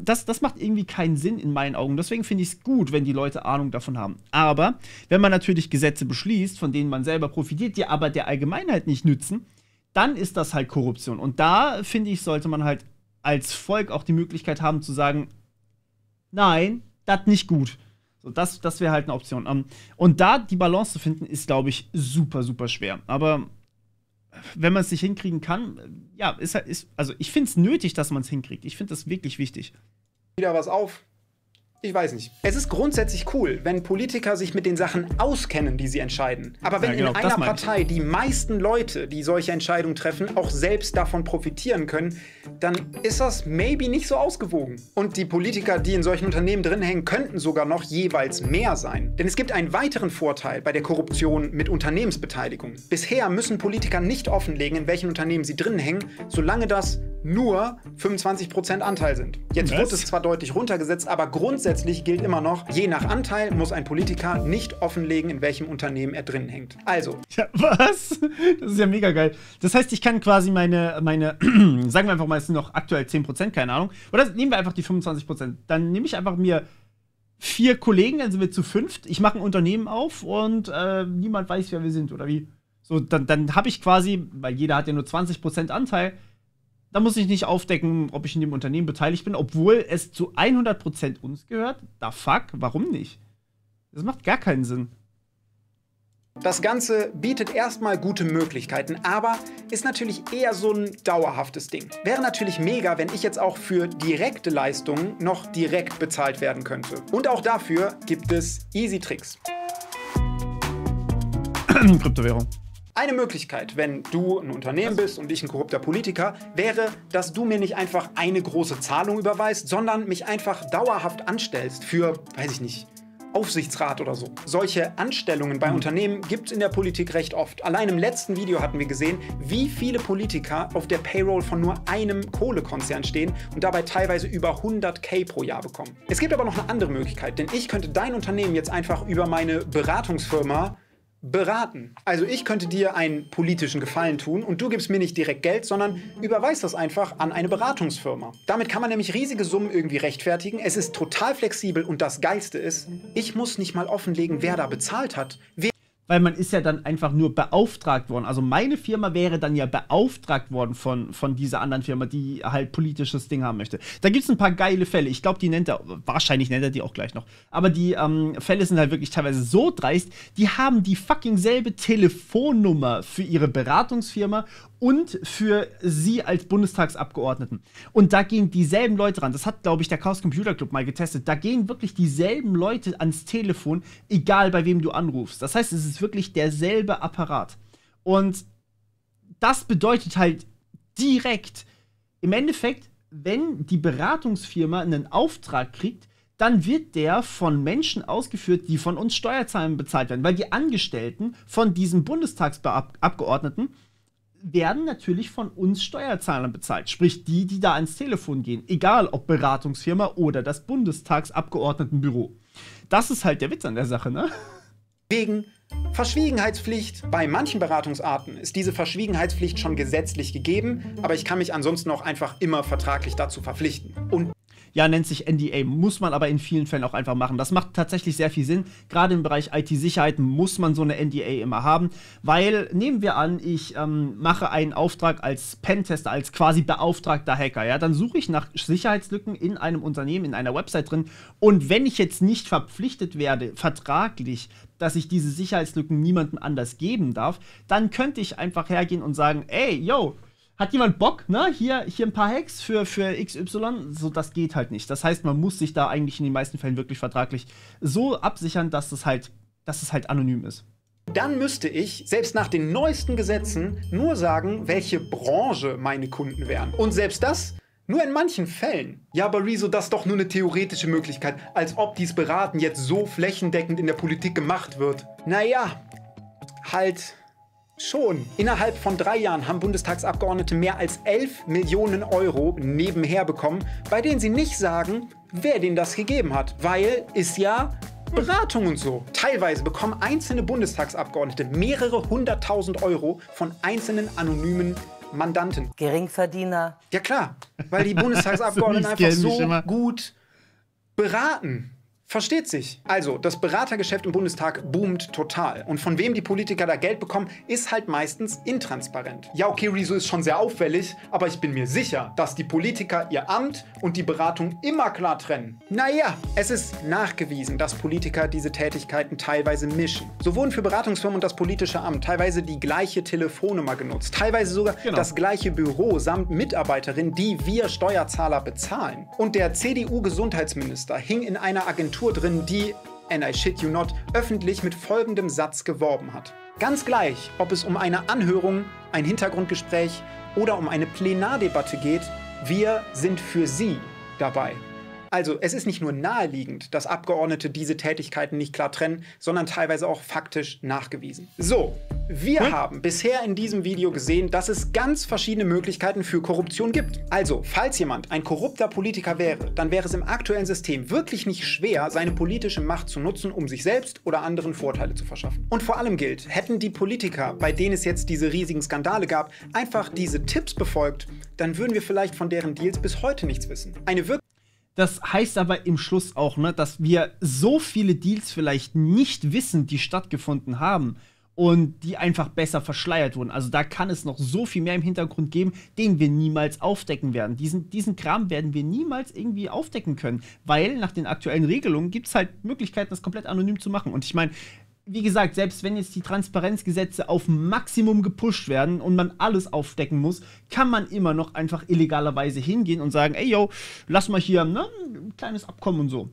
Das macht irgendwie keinen Sinn in meinen Augen. Deswegen finde ich es gut, wenn die Leute Ahnung davon haben. Aber wenn man natürlich Gesetze beschließt, von denen man selber profitiert, die aber der Allgemeinheit nicht nützen, dann ist das halt Korruption. Und da, finde ich, sollte man halt als Volk auch die Möglichkeit haben zu sagen, nein, das nicht gut. So, das wäre halt eine Option. Und da die Balance zu finden, ist, glaube ich, super, super schwer. Aber wenn man es nicht hinkriegen kann, ja, also ich finde es nötig, dass man es hinkriegt. Ich finde das wirklich wichtig. Wieder was auf. Ich weiß nicht. Es ist grundsätzlich cool, wenn Politiker sich mit den Sachen auskennen, die sie entscheiden. Aber wenn in einer Partei die meisten Leute, die solche Entscheidungen treffen, auch selbst davon profitieren können, dann ist das maybe nicht so ausgewogen. Und die Politiker, die in solchen Unternehmen drin hängen, könnten sogar noch jeweils mehr sein. Denn es gibt einen weiteren Vorteil bei der Korruption mit Unternehmensbeteiligung. Bisher müssen Politiker nicht offenlegen, in welchen Unternehmen sie drin hängen, solange das nur 25% Anteil sind. Jetzt wird es zwar deutlich runtergesetzt, aber grundsätzlich gilt immer noch, je nach Anteil muss ein Politiker nicht offenlegen, in welchem Unternehmen er drin hängt. Also. Ja, was? Das ist ja mega geil. Das heißt, ich kann quasi meine sagen wir einfach mal, es sind noch aktuell 10%, keine Ahnung. Oder nehmen wir einfach die 25%. Dann nehme ich einfach mir 4 Kollegen, dann sind wir zu 5. Ich mache ein Unternehmen auf und niemand weiß, wer wir sind, oder wie? So, dann habe ich quasi, weil jeder hat ja nur 20% Anteil, Da muss ich nicht aufdecken, ob ich in dem Unternehmen beteiligt bin, obwohl es zu 100% uns gehört. Da fuck, warum nicht? Das macht gar keinen Sinn. Das Ganze bietet erstmal gute Möglichkeiten, aber ist natürlich eher so ein dauerhaftes Ding. Wäre natürlich mega, wenn ich jetzt auch für direkte Leistungen noch direkt bezahlt werden könnte. Und auch dafür gibt es easy Tricks. Kryptowährung. Eine Möglichkeit, wenn du ein Unternehmen bist und ich ein korrupter Politiker, wäre, dass du mir nicht einfach eine große Zahlung überweist, sondern mich einfach dauerhaft anstellst für, weiß ich nicht, Aufsichtsrat oder so. Solche Anstellungen bei Unternehmen gibt es in der Politik recht oft. Allein im letzten Video hatten wir gesehen, wie viele Politiker auf der Payroll von nur einem Kohlekonzern stehen und dabei teilweise über 100.000 pro Jahr bekommen. Es gibt aber noch eine andere Möglichkeit, denn ich könnte dein Unternehmen jetzt einfach über meine Beratungsfirma beraten. Also ich könnte dir einen politischen Gefallen tun und du gibst mir nicht direkt Geld, sondern überweist das einfach an eine Beratungsfirma. Damit kann man nämlich riesige Summen irgendwie rechtfertigen. Es ist total flexibel und das Geilste ist, ich muss nicht mal offenlegen, wer da bezahlt hat. Weil man ist ja dann einfach nur beauftragt worden. Also meine Firma wäre dann ja beauftragt worden von dieser anderen Firma, die halt politisches Ding haben möchte. Da gibt es ein paar geile Fälle. Ich glaube, die nennt er, wahrscheinlich nennt er die auch gleich noch. Aber die Fälle sind halt wirklich teilweise so dreist, die haben die fucking selbe Telefonnummer für ihre Beratungsfirma und für sie als Bundestagsabgeordneten. Und da gehen dieselben Leute ran. Das hat, glaube ich, der Chaos Computer Club mal getestet. Da gehen wirklich dieselben Leute ans Telefon, egal bei wem du anrufst. Das heißt, es ist wirklich derselbe Apparat. Und das bedeutet halt direkt, im Endeffekt, wenn die Beratungsfirma einen Auftrag kriegt, dann wird der von Menschen ausgeführt, die von uns Steuerzahlern bezahlt werden. Weil die Angestellten von diesen Bundestagsabgeordneten werden natürlich von uns Steuerzahlern bezahlt. Sprich, die da ans Telefon gehen. Egal, ob Beratungsfirma oder das Bundestagsabgeordnetenbüro. Das ist halt der Witz an der Sache, ne? Wegen Verschwiegenheitspflicht. Bei manchen Beratungsarten ist diese Verschwiegenheitspflicht schon gesetzlich gegeben, aber ich kann mich ansonsten auch einfach immer vertraglich dazu verpflichten. Und ja, nennt sich NDA, muss man aber in vielen Fällen auch einfach machen. Das macht tatsächlich sehr viel Sinn. Gerade im Bereich IT-Sicherheit muss man so eine NDA immer haben, weil, nehmen wir an, ich mache einen Auftrag als Pentester, als quasi beauftragter Hacker, ja, dann suche ich nach Sicherheitslücken in einem Unternehmen, in einer Website drin, und wenn ich jetzt nicht verpflichtet werde, vertraglich, dass ich diese Sicherheitslücken niemandem anders geben darf, dann könnte ich einfach hergehen und sagen, ey, yo, hat jemand Bock, ne? Hier ein paar Hacks für XY? So, das geht halt nicht. Das heißt, man muss sich da eigentlich in den meisten Fällen wirklich vertraglich so absichern, dass es halt anonym ist. Dann müsste ich, selbst nach den neuesten Gesetzen, nur sagen, welche Branche meine Kunden wären. Und selbst das nur in manchen Fällen. Ja, aber Rezo, das ist doch nur eine theoretische Möglichkeit, als ob dies Beraten jetzt so flächendeckend in der Politik gemacht wird. Naja, halt schon. Innerhalb von 3 Jahren haben Bundestagsabgeordnete mehr als 11 Millionen Euro nebenher bekommen, bei denen sie nicht sagen, wer denen das gegeben hat. Weil ist ja Beratung und so. Teilweise bekommen einzelne Bundestagsabgeordnete mehrere 100.000 Euro von einzelnen anonymen Mandanten. Geringverdiener. Ja klar, weil die Bundestagsabgeordneten einfach so gut beraten. Versteht sich. Also, das Beratergeschäft im Bundestag boomt total. Und von wem die Politiker da Geld bekommen, ist halt meistens intransparent. Ja, okay, Rezo ist schon sehr auffällig, aber ich bin mir sicher, dass die Politiker ihr Amt und die Beratung immer klar trennen. Naja, es ist nachgewiesen, dass Politiker diese Tätigkeiten teilweise mischen. So wurden für Beratungsfirmen und das politische Amt teilweise die gleiche Telefonnummer genutzt, teilweise sogar das gleiche Büro samt Mitarbeiterin, die wir Steuerzahler bezahlen. Und der CDU-Gesundheitsminister hing in einer Agentur drin, die, and I shit you not, öffentlich mit folgendem Satz geworben hat. Ganz gleich, ob es um eine Anhörung, ein Hintergrundgespräch oder um eine Plenardebatte geht, wir sind für Sie dabei. Also, es ist nicht nur naheliegend, dass Abgeordnete diese Tätigkeiten nicht klar trennen, sondern teilweise auch faktisch nachgewiesen. So, wir haben bisher in diesem Video gesehen, dass es ganz verschiedene Möglichkeiten für Korruption gibt. Also, falls jemand ein korrupter Politiker wäre, dann wäre es im aktuellen System wirklich nicht schwer, seine politische Macht zu nutzen, um sich selbst oder anderen Vorteile zu verschaffen. Und vor allem gilt, hätten die Politiker, bei denen es jetzt diese riesigen Skandale gab, einfach diese Tipps befolgt, dann würden wir vielleicht von deren Deals bis heute nichts wissen. Das heißt aber im Schluss auch, ne, dass wir so viele Deals vielleicht nicht wissen, die stattgefunden haben. und die einfach besser verschleiert wurden. Also da kann es noch so viel mehr im Hintergrund geben, den wir niemals aufdecken werden. Diesen Kram werden wir niemals irgendwie aufdecken können, weil nach den aktuellen Regelungen gibt es halt Möglichkeiten, das komplett anonym zu machen. Und ich meine, wie gesagt, selbst wenn jetzt die Transparenzgesetze auf Maximum gepusht werden und man alles aufdecken muss, kann man immer noch einfach illegalerweise hingehen und sagen, ey, yo, lass mal hier ein kleines Abkommen und so.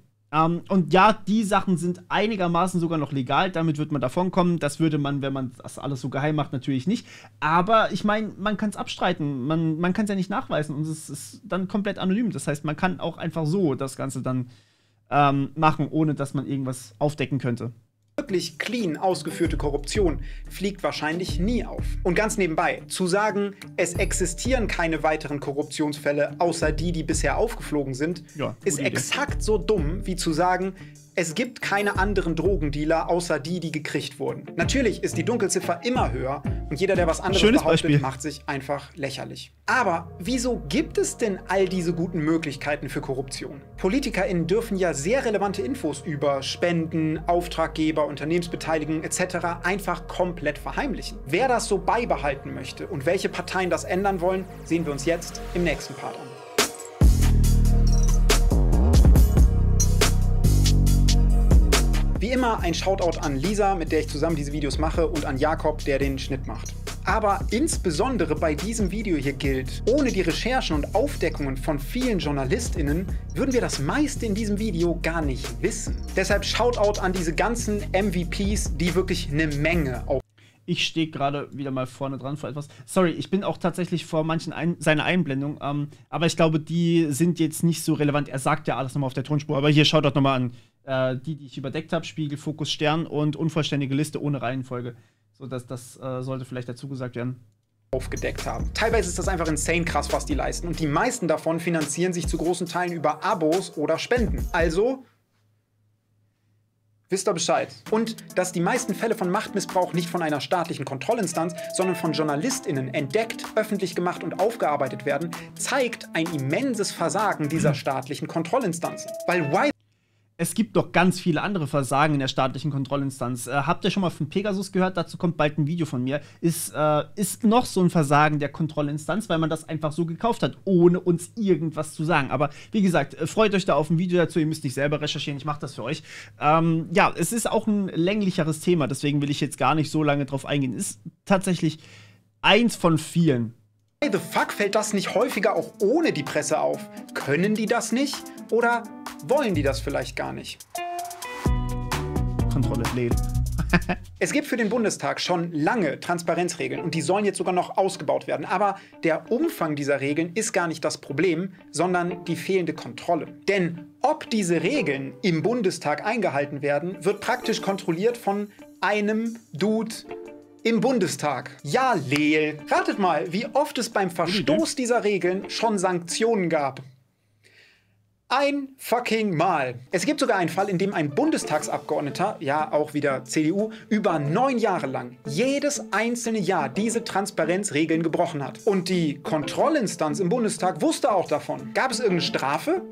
Und ja, die Sachen sind einigermaßen sogar noch legal, damit wird man davonkommen. Das würde man, wenn man das alles so geheim macht, natürlich nicht. Aber ich meine, man kann es abstreiten, man kann es ja nicht nachweisen und es ist dann komplett anonym. Das heißt, man kann auch einfach so das Ganze dann machen, ohne dass man irgendwas aufdecken könnte. Wirklich clean ausgeführte Korruption fliegt wahrscheinlich nie auf. Und ganz nebenbei, zu sagen, es existieren keine weiteren Korruptionsfälle, außer die bisher aufgeflogen sind, ist exakt so dumm, wie zu sagen, es gibt keine anderen Drogendealer, außer die gekriegt wurden. Natürlich ist die Dunkelziffer immer höher und jeder, der was anderes behauptet, macht sich einfach lächerlich. Aber wieso gibt es denn all diese guten Möglichkeiten für Korruption? PolitikerInnen dürfen ja sehr relevante Infos über Spenden, Auftraggeber, Unternehmensbeteiligung etc. einfach komplett verheimlichen. Wer das so beibehalten möchte und welche Parteien das ändern wollen, sehen wir uns jetzt im nächsten Part an. Wie immer ein Shoutout an Lisa, mit der ich zusammen diese Videos mache, und an Jakob, der den Schnitt macht. Aber insbesondere bei diesem Video hier gilt, ohne die Recherchen und Aufdeckungen von vielen JournalistInnen würden wir das meiste in diesem Video gar nicht wissen. Deshalb Shoutout an diese ganzen MVPs, die wirklich eine Menge auf. Ich stehe gerade wieder mal vorne dran vor etwas. Sorry, ich bin auch tatsächlich vor manchen seine Einblendung, aber ich glaube, die sind jetzt nicht so relevant. Er sagt ja alles nochmal auf der Tonspur, aber hier schaut doch nochmal an. Die ich überdeckt habe, Spiegel, Fokus, Stern und unvollständige Liste ohne Reihenfolge. So, das sollte vielleicht dazu gesagt werden. Aufgedeckt haben. Teilweise ist das einfach insane krass, was die leisten. Und die meisten davon finanzieren sich zu großen Teilen über Abos oder Spenden. Also wisst ihr Bescheid. Und dass die meisten Fälle von Machtmissbrauch nicht von einer staatlichen Kontrollinstanz, sondern von JournalistInnen entdeckt, öffentlich gemacht und aufgearbeitet werden, zeigt ein immenses Versagen dieser staatlichen Kontrollinstanzen. Weil es gibt doch ganz viele andere Versagen in der staatlichen Kontrollinstanz. Habt ihr schon mal von Pegasus gehört? Dazu kommt bald ein Video von mir. Ist noch so ein Versagen der Kontrollinstanz, weil man das einfach so gekauft hat, ohne uns irgendwas zu sagen. Aber wie gesagt, freut euch da auf ein Video dazu. Ihr müsst nicht selber recherchieren, ich mache das für euch. Ja, es ist auch ein länglicheres Thema, deswegen will ich jetzt gar nicht so lange drauf eingehen. Ist tatsächlich eins von vielen. Why the fuck fällt das nicht häufiger auch ohne die Presse auf? Können die das nicht? Oder wollen die das vielleicht gar nicht? Kontrolle, Lel. Es gibt für den Bundestag schon lange Transparenzregeln und die sollen jetzt sogar noch ausgebaut werden. Aber der Umfang dieser Regeln ist gar nicht das Problem, sondern die fehlende Kontrolle. Denn ob diese Regeln im Bundestag eingehalten werden, wird praktisch kontrolliert von einem Dude im Bundestag. Ja, Leel. Ratet mal, wie oft es beim Verstoß dieser Regeln schon Sanktionen gab. Ein fucking Mal. Es gibt sogar einen Fall, in dem ein Bundestagsabgeordneter, ja auch wieder CDU, über 9 Jahre lang jedes einzelne Jahr diese Transparenzregeln gebrochen hat. Und die Kontrollinstanz im Bundestag wusste auch davon. Gab es irgendeine Strafe?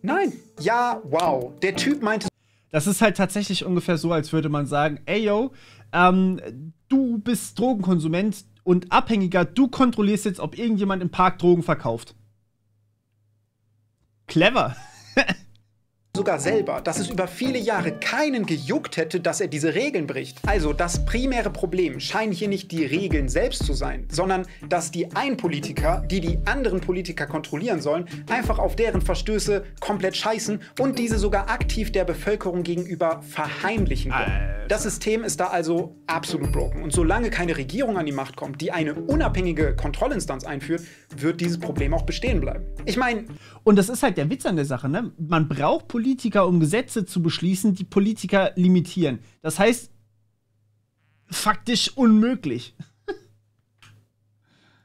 Nein. Ja, wow. Der Typ meinte... Das ist halt tatsächlich ungefähr so, als würde man sagen, ey yo, du bist Drogenkonsument und Abhängiger, du kontrollierst jetzt, ob irgendjemand im Park Drogen verkauft. Clever. Sogar selber, dass es über viele Jahre keinen gejuckt hätte, dass er diese Regeln bricht. Also das primäre Problem scheinen hier nicht die Regeln selbst zu sein, sondern dass die einen Politiker, die anderen Politiker kontrollieren sollen, einfach auf deren Verstöße komplett scheißen und diese sogar aktiv der Bevölkerung gegenüber verheimlichen wollen. Das System ist da also absolut broken. Und solange keine Regierung an die Macht kommt, die eine unabhängige Kontrollinstanz einführt, wird dieses Problem auch bestehen bleiben. Ich meine... Und das ist halt der Witz an der Sache, ne? Man braucht Politiker, um Gesetze zu beschließen, die Politiker limitieren. Das heißt, faktisch unmöglich.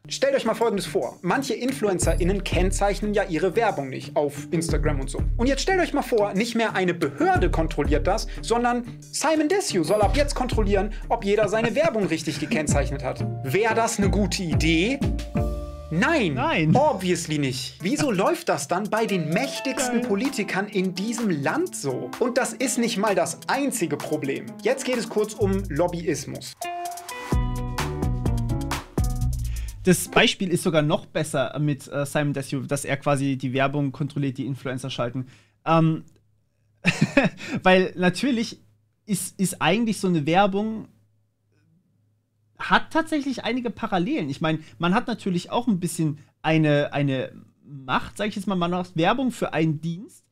Stellt euch mal Folgendes vor. Manche InfluencerInnen kennzeichnen ja ihre Werbung nicht auf Instagram und so. Und jetzt stellt euch mal vor, nicht mehr eine Behörde kontrolliert das, sondern Simon Desue soll ab jetzt kontrollieren, ob jeder seine Werbung richtig gekennzeichnet hat. Wäre das eine gute Idee? Nein, obviously nicht. Wieso läuft das dann bei den mächtigsten Politikern in diesem Land so? Und das ist nicht mal das einzige Problem. Jetzt geht es kurz um Lobbyismus. Das Beispiel ist sogar noch besser mit Simon Desue, dass er quasi die Werbung kontrolliert, die Influencer schalten. Weil natürlich ist eigentlich so eine Werbung, hat tatsächlich einige Parallelen. Ich meine, man hat natürlich auch ein bisschen eine Macht, sag ich jetzt mal, man macht Werbung für einen Dienst.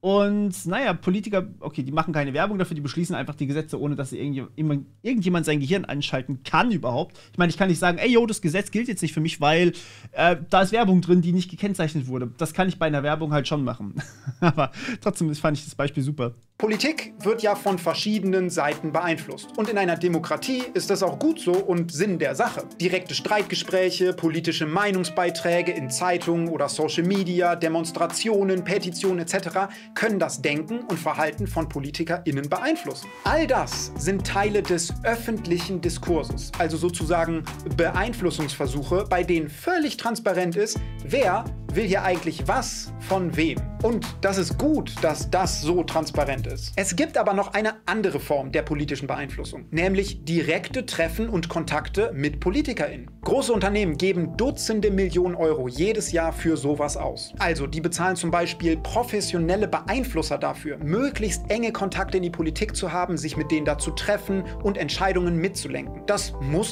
Und naja, Politiker, okay, die machen keine Werbung dafür, die beschließen einfach die Gesetze, ohne dass irgendjemand sein Gehirn einschalten kann überhaupt. Ich meine, ich kann nicht sagen, ey, yo, das Gesetz gilt jetzt nicht für mich, weil da ist Werbung drin, die nicht gekennzeichnet wurde. Das kann ich bei einer Werbung halt schon machen. Aber trotzdem fand ich das Beispiel super. Politik wird ja von verschiedenen Seiten beeinflusst. Und in einer Demokratie ist das auch gut so und Sinn der Sache. Direkte Streitgespräche, politische Meinungsbeiträge in Zeitungen oder Social Media, Demonstrationen, Petitionen etc. können das Denken und Verhalten von PolitikerInnen beeinflussen. All das sind Teile des öffentlichen Diskurses, also sozusagen Beeinflussungsversuche, bei denen völlig transparent ist, wer will hier eigentlich was von wem. Und das ist gut, dass das so transparent ist. Es gibt aber noch eine andere Form der politischen Beeinflussung, nämlich direkte Treffen und Kontakte mit PolitikerInnen. Große Unternehmen geben Dutzende Millionen Euro jedes Jahr für sowas aus. Also, die bezahlen zum Beispiel professionelle Beeinflusser dafür, möglichst enge Kontakte in die Politik zu haben, sich mit denen da zu treffen und Entscheidungen mitzulenken. Das muss.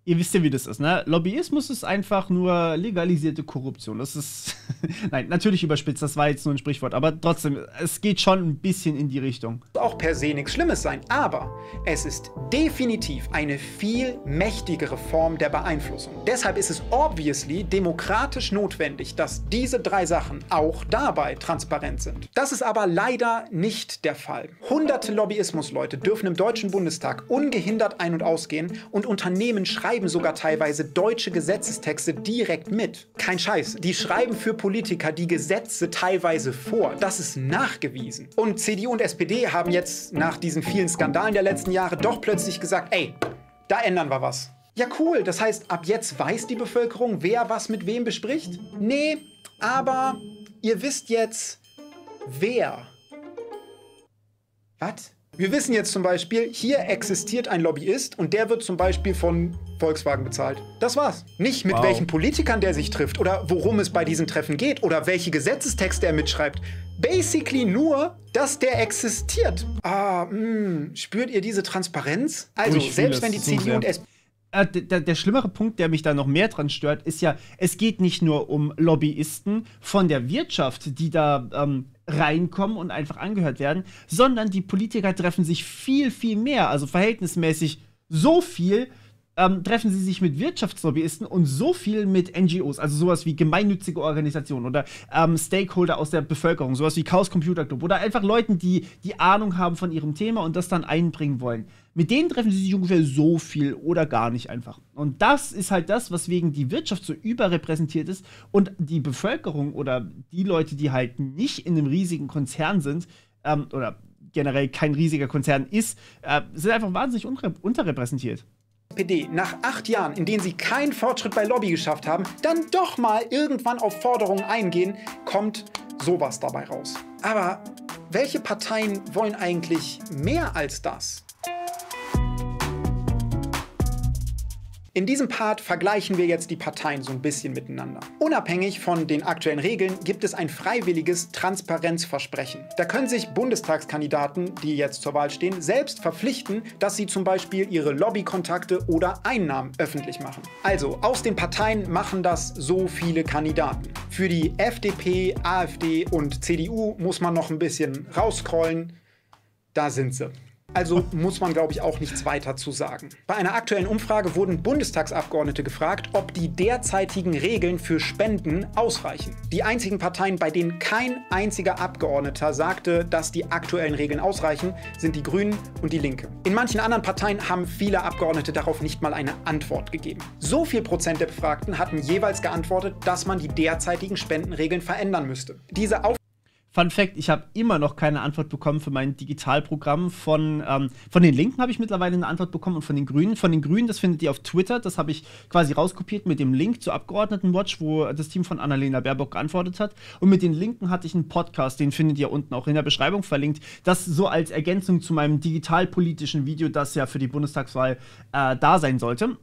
Ihr wisst ja, wie das ist, ne? Lobbyismus ist einfach nur legalisierte Korruption. Das ist, nein, natürlich überspitzt, das war jetzt nur ein Sprichwort, aber trotzdem, es geht schon ein bisschen in die Richtung. Auch per se nichts Schlimmes sein, aber es ist definitiv eine viel mächtigere Form der Beeinflussung. Deshalb ist es obviously demokratisch notwendig, dass diese drei Sachen auch dabei transparent sind. Das ist aber leider nicht der Fall. Hunderte Lobbyismusleute dürfen im Deutschen Bundestag ungehindert ein- und ausgehen und Unternehmen schreiben sogar teilweise deutsche Gesetzestexte direkt mit. Kein Scheiß, die schreiben für Politiker die Gesetze teilweise vor. Das ist nachgewiesen. Und CDU und SPD haben jetzt nach diesen vielen Skandalen der letzten Jahre doch plötzlich gesagt, ey, da ändern wir was. Ja cool, das heißt, ab jetzt weiß die Bevölkerung, wer was mit wem bespricht? Nee, aber ihr wisst jetzt, wer. Was? Wir wissen jetzt zum Beispiel, hier existiert ein Lobbyist und der wird zum Beispiel von Volkswagen bezahlt. Das war's. Nicht mit welchen Politikern der sich trifft oder worum es bei diesen Treffen geht oder welche Gesetzestexte er mitschreibt. Basically nur, dass der existiert. Spürt ihr diese Transparenz? Also, selbst wenn die CDU und SPD... Der schlimmere Punkt, der mich da noch mehr dran stört, ist ja, es geht nicht nur um Lobbyisten von der Wirtschaft, die da reinkommen und einfach angehört werden, sondern die Politiker treffen sich viel, viel mehr, also verhältnismäßig so viel, treffen sie sich mit Wirtschaftslobbyisten und so viel mit NGOs, also sowas wie gemeinnützige Organisationen oder Stakeholder aus der Bevölkerung, sowas wie Chaos Computer Club oder einfach Leuten, die Ahnung haben von ihrem Thema und das dann einbringen wollen. Mit denen treffen sie sich ungefähr so viel oder gar nicht einfach. Und das ist halt das, weswegen die Wirtschaft so überrepräsentiert ist und die Bevölkerung oder die Leute, die halt nicht in einem riesigen Konzern sind oder generell kein riesiger Konzern ist, sind einfach wahnsinnig unterrepräsentiert. SPD nach 8 Jahren, in denen sie keinen Fortschritt bei Lobby geschafft haben, dann doch mal irgendwann auf Forderungen eingehen, kommt sowas dabei raus. Aber welche Parteien wollen eigentlich mehr als das? In diesem Part vergleichen wir jetzt die Parteien so ein bisschen miteinander. Unabhängig von den aktuellen Regeln gibt es ein freiwilliges Transparenzversprechen. Da können sich Bundestagskandidaten, die jetzt zur Wahl stehen, selbst verpflichten, dass sie zum Beispiel ihre Lobbykontakte oder Einnahmen öffentlich machen. Also, aus den Parteien machen das so viele Kandidaten. Für die FDP, AfD und CDU muss man noch ein bisschen rausscrollen. Da sind sie. Also muss man, glaube ich, auch nichts weiter zu sagen. Bei einer aktuellen Umfrage wurden Bundestagsabgeordnete gefragt, ob die derzeitigen Regeln für Spenden ausreichen. Die einzigen Parteien, bei denen kein einziger Abgeordneter sagte, dass die aktuellen Regeln ausreichen, sind die Grünen und die Linke. In manchen anderen Parteien haben viele Abgeordnete darauf nicht mal eine Antwort gegeben. So viel Prozent der Befragten hatten jeweils geantwortet, dass man die derzeitigen Spendenregeln verändern müsste. Fun Fact, ich habe immer noch keine Antwort bekommen für mein Digitalprogramm. Von den Linken habe ich mittlerweile eine Antwort bekommen und von den Grünen. Von den Grünen, das findet ihr auf Twitter, das habe ich quasi rauskopiert mit dem Link zur Abgeordnetenwatch, wo das Team von Annalena Baerbock geantwortet hat. Und mit den Linken hatte ich einen Podcast, den findet ihr unten auch in der Beschreibung verlinkt. Das so als Ergänzung zu meinem digitalpolitischen Video, das ja für die Bundestagswahl da sein sollte.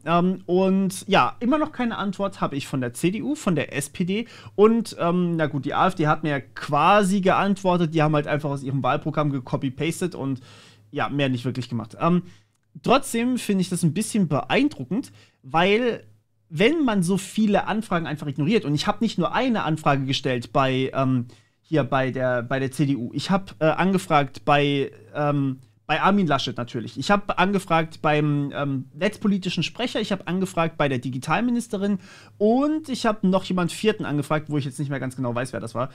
Und ja, immer noch keine Antwort habe ich von der CDU, von der SPD und na gut, die AfD hat mir ja quasi geantwortet. Die haben halt einfach aus ihrem Wahlprogramm gecopy-pastet und ja, mehr nicht wirklich gemacht. Trotzdem finde ich das ein bisschen beeindruckend, weil wenn man so viele Anfragen einfach ignoriert, und ich habe nicht nur eine Anfrage gestellt bei der CDU, ich habe angefragt bei Armin Laschet natürlich. Ich habe angefragt beim netzpolitischen Sprecher, ich habe angefragt bei der Digitalministerin und ich habe noch jemand vierten angefragt, wo ich jetzt nicht mehr ganz genau weiß, wer das war.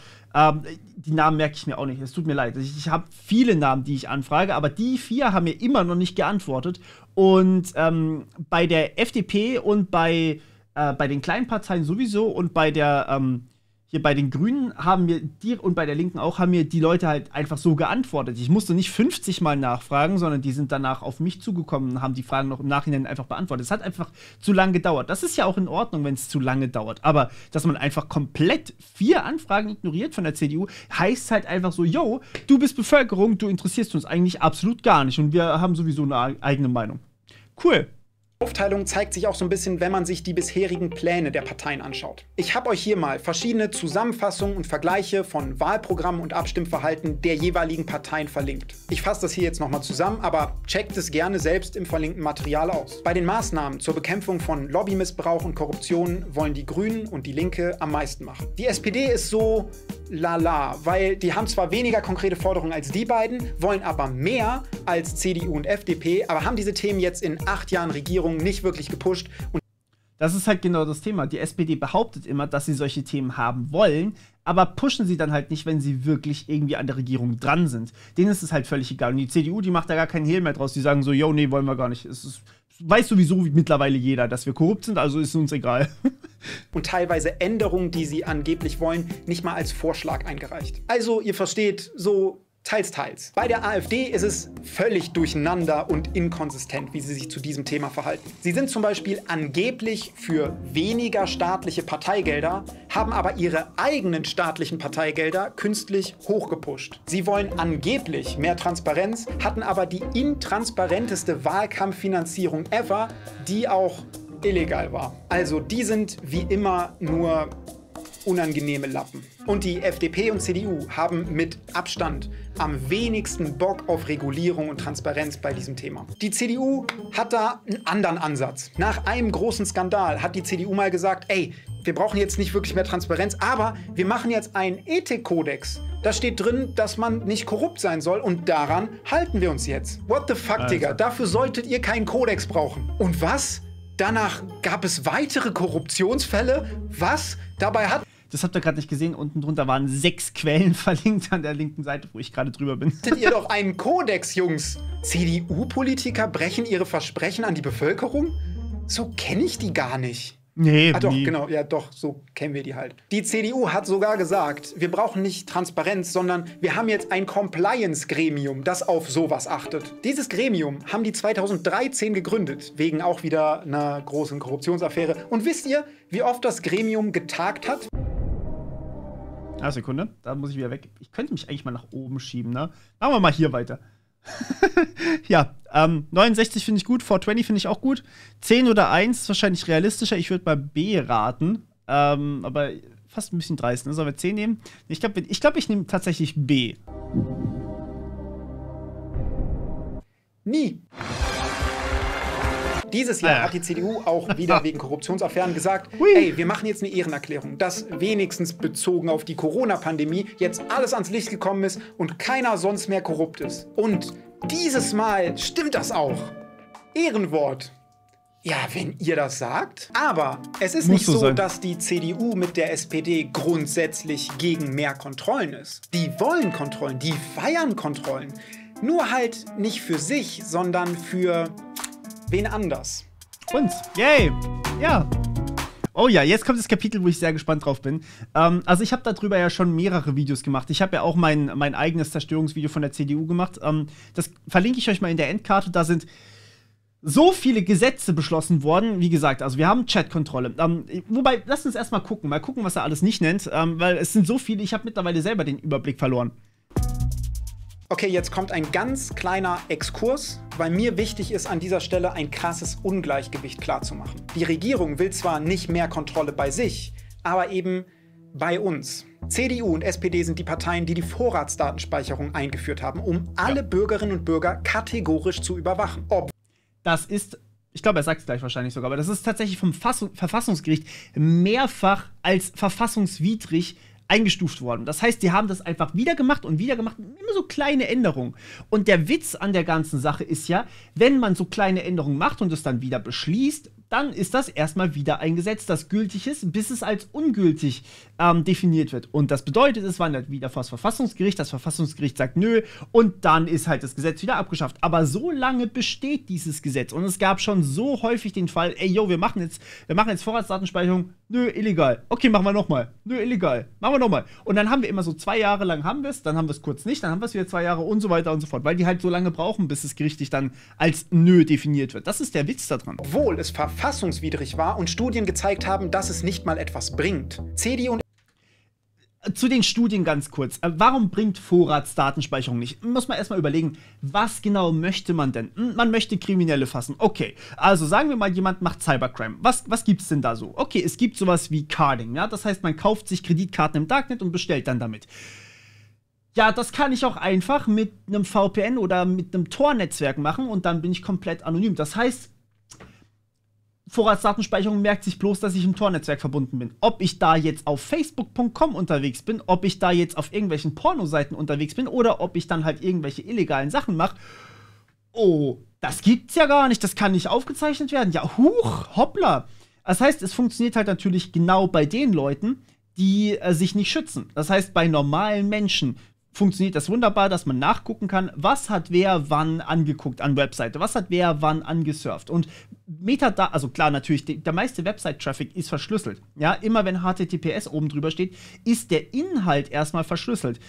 Die Namen merke ich mir auch nicht, es tut mir leid. Ich habe viele Namen, die ich anfrage, aber die 4 haben mir immer noch nicht geantwortet. Und bei der FDP und bei den kleinen Parteien sowieso und bei der hier bei den Grünen und bei der Linken auch, haben mir die Leute halt einfach so geantwortet. Ich musste nicht 50 Mal nachfragen, sondern die sind danach auf mich zugekommen und haben die Fragen noch im Nachhinein einfach beantwortet. Es hat einfach zu lange gedauert. Das ist ja auch in Ordnung, wenn es zu lange dauert. Aber dass man einfach komplett 4 Anfragen ignoriert von der CDU, heißt halt einfach so, yo, du bist Bevölkerung, du interessierst uns eigentlich absolut gar nicht. Und wir haben sowieso eine eigene Meinung. Cool. Aufteilung zeigt sich auch so ein bisschen, wenn man sich die bisherigen Pläne der Parteien anschaut. Ich habe euch hier mal verschiedene Zusammenfassungen und Vergleiche von Wahlprogrammen und Abstimmverhalten der jeweiligen Parteien verlinkt. Ich fasse das hier jetzt nochmal zusammen, aber checkt es gerne selbst im verlinkten Material aus. Bei den Maßnahmen zur Bekämpfung von Lobbymissbrauch und Korruption wollen die Grünen und die Linke am meisten machen. Die SPD ist so lala, weil die haben zwar weniger konkrete Forderungen als die beiden, wollen aber mehr als CDU und FDP, aber haben diese Themen jetzt in 8 Jahren Regierung nicht wirklich gepusht. Und das ist halt genau das Thema. Die SPD behauptet immer, dass sie solche Themen haben wollen, aber pushen sie dann halt nicht, wenn sie wirklich irgendwie an der Regierung dran sind. Denen ist es halt völlig egal. Und die CDU, die macht da gar keinen Hehl mehr draus. Die sagen so, yo, nee, wollen wir gar nicht. Weiß sowieso mittlerweile jeder, dass wir korrupt sind, also ist uns egal. Und teilweise Änderungen, die sie angeblich wollen, nicht mal als Vorschlag eingereicht. Also, ihr versteht, so teils, teils. Bei der AfD ist es völlig durcheinander und inkonsistent, wie sie sich zu diesem Thema verhalten. Sie sind zum Beispiel angeblich für weniger staatliche Parteigelder, haben aber ihre eigenen staatlichen Parteigelder künstlich hochgepusht. Sie wollen angeblich mehr Transparenz, hatten aber die intransparenteste Wahlkampffinanzierung ever, die auch illegal war. Also die sind wie immer nur unangenehme Lappen. Und die FDP und CDU haben mit Abstand am wenigsten Bock auf Regulierung und Transparenz bei diesem Thema. Die CDU hat da einen anderen Ansatz. Nach einem großen Skandal hat die CDU mal gesagt, ey, wir brauchen jetzt nicht wirklich mehr Transparenz, aber wir machen jetzt einen Ethikkodex. Da steht drin, dass man nicht korrupt sein soll und daran halten wir uns jetzt. What the fuck, Digga? Dafür solltet ihr keinen Kodex brauchen. Und was? Danach gab es weitere Korruptionsfälle? Was? Dabei hat... Das habt ihr gerade nicht gesehen. Unten drunter waren 6 Quellen verlinkt an der linken Seite, wo ich gerade drüber bin. Hattet ihr doch einen Kodex, Jungs? CDU-Politiker brechen ihre Versprechen an die Bevölkerung? So kenne ich die gar nicht. Nee, doch, genau, ja doch, so kennen wir die halt. Die CDU hat sogar gesagt, wir brauchen nicht Transparenz, sondern wir haben jetzt ein Compliance-Gremium, das auf sowas achtet. Dieses Gremium haben die 2013 gegründet, wegen auch wieder einer großen Korruptionsaffäre. Und wisst ihr, wie oft das Gremium getagt hat? Ah, Sekunde, da muss ich wieder weg. Ich könnte mich eigentlich mal nach oben schieben, ne? Machen wir mal hier weiter. Ja, 69 finde ich gut, 420 finde ich auch gut. 10 oder 1 ist wahrscheinlich realistischer. Ich würde mal B raten, aber fast ein bisschen dreist. Ne? Sollen wir 10 nehmen? Ich glaube, ich nehme tatsächlich B. Nie. Dieses Jahr hat die CDU auch wieder wegen Korruptionsaffären gesagt, ey, wir machen jetzt eine Ehrenerklärung, dass wenigstens bezogen auf die Corona-Pandemie jetzt alles ans Licht gekommen ist und keiner sonst mehr korrupt ist. Und dieses Mal stimmt das auch. Ehrenwort. Ja, wenn ihr das sagt. Aber es ist nicht so, dass die CDU mit der SPD grundsätzlich gegen mehr Kontrollen ist. Die wollen Kontrollen, die feiern Kontrollen. Nur halt nicht für sich, sondern für wen anders. Uns. Yay. Ja. Oh ja, jetzt kommt das Kapitel, wo ich sehr gespannt drauf bin. Also ich habe darüber ja schon mehrere Videos gemacht. Ich habe ja auch mein eigenes Zerstörungsvideo von der CDU gemacht. Das verlinke ich euch mal in der Endkarte. Da sind so viele Gesetze beschlossen worden. Wie gesagt, also wir haben Chatkontrolle. Wobei, lasst uns erstmal gucken. Mal gucken, was er alles nicht nennt. Weil es sind so viele, ich habe mittlerweile selber den Überblick verloren. Okay, jetzt kommt ein ganz kleiner Exkurs, weil mir wichtig ist, an dieser Stelle ein krasses Ungleichgewicht klarzumachen. Die Regierung will zwar nicht mehr Kontrolle bei sich, aber eben bei uns. CDU und SPD sind die Parteien, die die Vorratsdatenspeicherung eingeführt haben, um alle Bürgerinnen und Bürger kategorisch zu überwachen. Das ist, ich glaube, er sagt es gleich wahrscheinlich sogar, aber das ist tatsächlich vom Verfassungsgericht mehrfach als verfassungswidrig eingestuft worden. Das heißt, die haben das einfach wieder gemacht, immer so kleine Änderungen. Und der Witz an der ganzen Sache ist ja, wenn man so kleine Änderungen macht und es dann wieder beschließt, dann ist das erstmal wieder ein Gesetz, das gültig ist, bis es als ungültig definiert wird. Und das bedeutet, es wandert wieder vor das Verfassungsgericht sagt nö, und dann ist halt das Gesetz wieder abgeschafft. Aber so lange besteht dieses Gesetz und es gab schon so häufig den Fall, ey, yo, wir machen jetzt Vorratsdatenspeicherung, nö, illegal. Okay, machen wir nochmal. Nö, illegal. Machen wir nochmal. Und dann haben wir immer so 2 Jahre lang haben wir es, dann haben wir es kurz nicht, dann haben wir es wieder 2 Jahre und so weiter und so fort, weil die halt so lange brauchen, bis es gerichtlich dann als nö definiert wird. Das ist der Witz daran. Obwohl es verfassungswidrig war und Studien gezeigt haben, dass es nicht mal etwas bringt. CDU und zu den Studien ganz kurz. Warum bringt Vorratsdatenspeicherung nicht? Muss man erstmal überlegen, was genau möchte man denn? Man möchte Kriminelle fassen. Okay, also sagen wir mal, jemand macht Cybercrime. Was gibt's denn da so? Okay, es gibt sowas wie Carding, ja? Das heißt, man kauft sich Kreditkarten im Darknet und bestellt dann damit. Ja, das kann ich auch einfach mit einem VPN oder mit einem Tor-Netzwerk machen und dann bin ich komplett anonym. Das heißt, Vorratsdatenspeicherung merkt sich bloß, dass ich im Tor-Netzwerk verbunden bin. Ob ich da jetzt auf Facebook.com unterwegs bin, ob ich da jetzt auf irgendwelchen Pornoseiten unterwegs bin oder ob ich dann halt irgendwelche illegalen Sachen mache. Oh, das gibt's ja gar nicht, das kann nicht aufgezeichnet werden. Ja, huch, hoppla. Das heißt, es funktioniert halt natürlich genau bei den Leuten, die sich nicht schützen. Das heißt, bei normalen Menschen funktioniert das wunderbar, dass man nachgucken kann, was hat wer wann angeguckt an Webseite, was hat wer wann angesurft. Und Metadaten, also klar, natürlich, der meiste Website-Traffic ist verschlüsselt. Ja, immer wenn HTTPS oben drüber steht, ist der Inhalt erstmal verschlüsselt.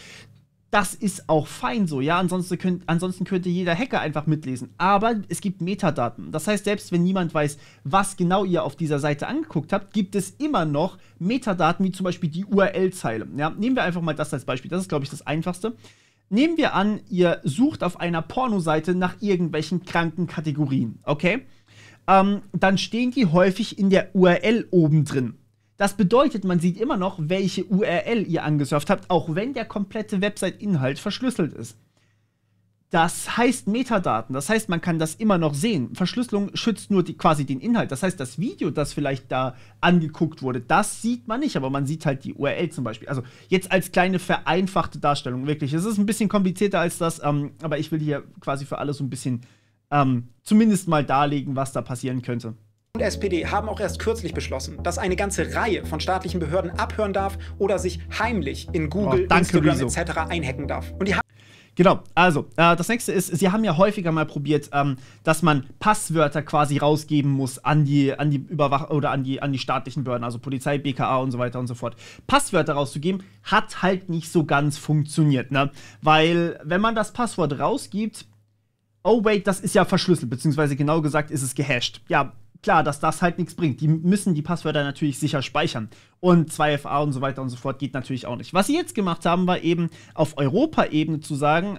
Das ist auch fein so, ja, ansonsten könnte jeder Hacker einfach mitlesen. Aber es gibt Metadaten. Das heißt, selbst wenn niemand weiß, was genau ihr auf dieser Seite angeguckt habt, gibt es immer noch Metadaten, wie zum Beispiel die URL-Zeile. Ja, nehmen wir einfach mal das als Beispiel. Das ist, glaube ich, das Einfachste. Nehmen wir an, ihr sucht auf einer Pornoseite nach irgendwelchen kranken Kategorien, okay? Dann stehen die häufig in der URL oben drin. Das bedeutet, man sieht immer noch, welche URL ihr angesurft habt, auch wenn der komplette Website-Inhalt verschlüsselt ist. Das heißt Metadaten, das heißt, man kann das immer noch sehen. Verschlüsselung schützt nur quasi den Inhalt. Das heißt, das Video, das vielleicht da angeguckt wurde, das sieht man nicht, aber man sieht halt die URL zum Beispiel. Also jetzt als kleine vereinfachte Darstellung, wirklich. Es ist ein bisschen komplizierter als das, aber ich will hier quasi für alles so ein bisschen zumindest mal darlegen, was da passieren könnte. Und SPD haben auch erst kürzlich beschlossen, dass eine ganze Reihe von staatlichen Behörden abhören darf oder sich heimlich in Google, Instagram etc. einhacken darf. Und die genau, also, das nächste ist, sie haben ja häufiger mal probiert, dass man Passwörter quasi rausgeben muss an die Überwachung oder an die staatlichen Behörden, also Polizei, BKA und so weiter und so fort. Passwörter rauszugeben, hat halt nicht so ganz funktioniert, ne? Weil, wenn man das Passwort rausgibt, oh wait, das ist ja verschlüsselt, beziehungsweise genau gesagt ist es gehasht. Ja, klar, dass das halt nichts bringt. Die müssen die Passwörter natürlich sicher speichern. Und 2FA und so weiter und so fort geht natürlich auch nicht. Was sie jetzt gemacht haben, war eben auf Europaebene zu sagen,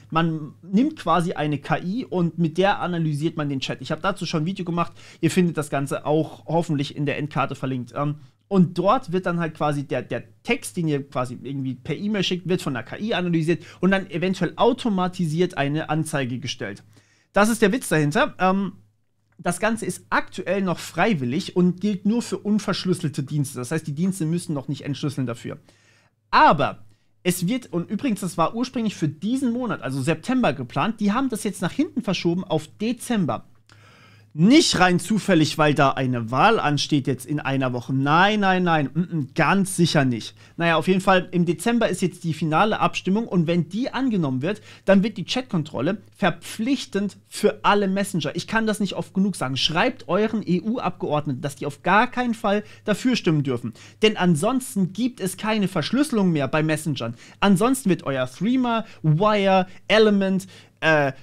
man nimmt quasi eine KI und mit der analysiert man den Chat. Ich habe dazu schon ein Video gemacht. Ihr findet das Ganze auch hoffentlich in der Endkarte verlinkt. Und dort wird dann halt quasi der Text, den ihr quasi irgendwie per E-Mail schickt, wird von der KI analysiert und dann eventuell automatisiert eine Anzeige gestellt. Das ist der Witz dahinter. Das Ganze ist aktuell noch freiwillig und gilt nur für unverschlüsselte Dienste. Das heißt, die Dienste müssen noch nicht entschlüsseln dafür. Aber es wird, und übrigens, das war ursprünglich für diesen Monat, also September geplant, die haben das jetzt nach hinten verschoben auf Dezember. Nicht rein zufällig, weil da eine Wahl ansteht jetzt in einer Woche. Nein, ganz sicher nicht. Naja, auf jeden Fall, im Dezember ist jetzt die finale Abstimmung und wenn die angenommen wird, dann wird die Chatkontrolle verpflichtend für alle Messenger. Ich kann das nicht oft genug sagen. Schreibt euren EU-Abgeordneten, dass die auf gar keinen Fall dafür stimmen dürfen. Denn ansonsten gibt es keine Verschlüsselung mehr bei Messengern. Ansonsten wird euer Threema, Wire, Element,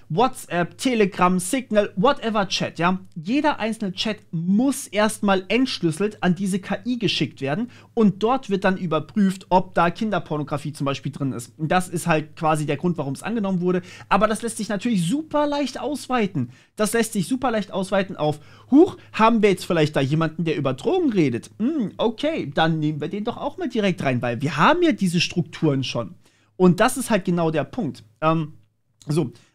WhatsApp, Telegram, Signal, whatever Chat, ja. Jeder einzelne Chat muss erstmal entschlüsselt an diese KI geschickt werden und dort wird dann überprüft, ob da Kinderpornografie zum Beispiel drin ist. Und das ist halt quasi der Grund, warum es angenommen wurde. Aber das lässt sich natürlich super leicht ausweiten. Das lässt sich super leicht ausweiten auf, haben wir jetzt vielleicht da jemanden, der über Drogen redet? Okay, dann nehmen wir den doch auch mal direkt rein, weil wir haben ja diese Strukturen schon. Und das ist halt genau der Punkt.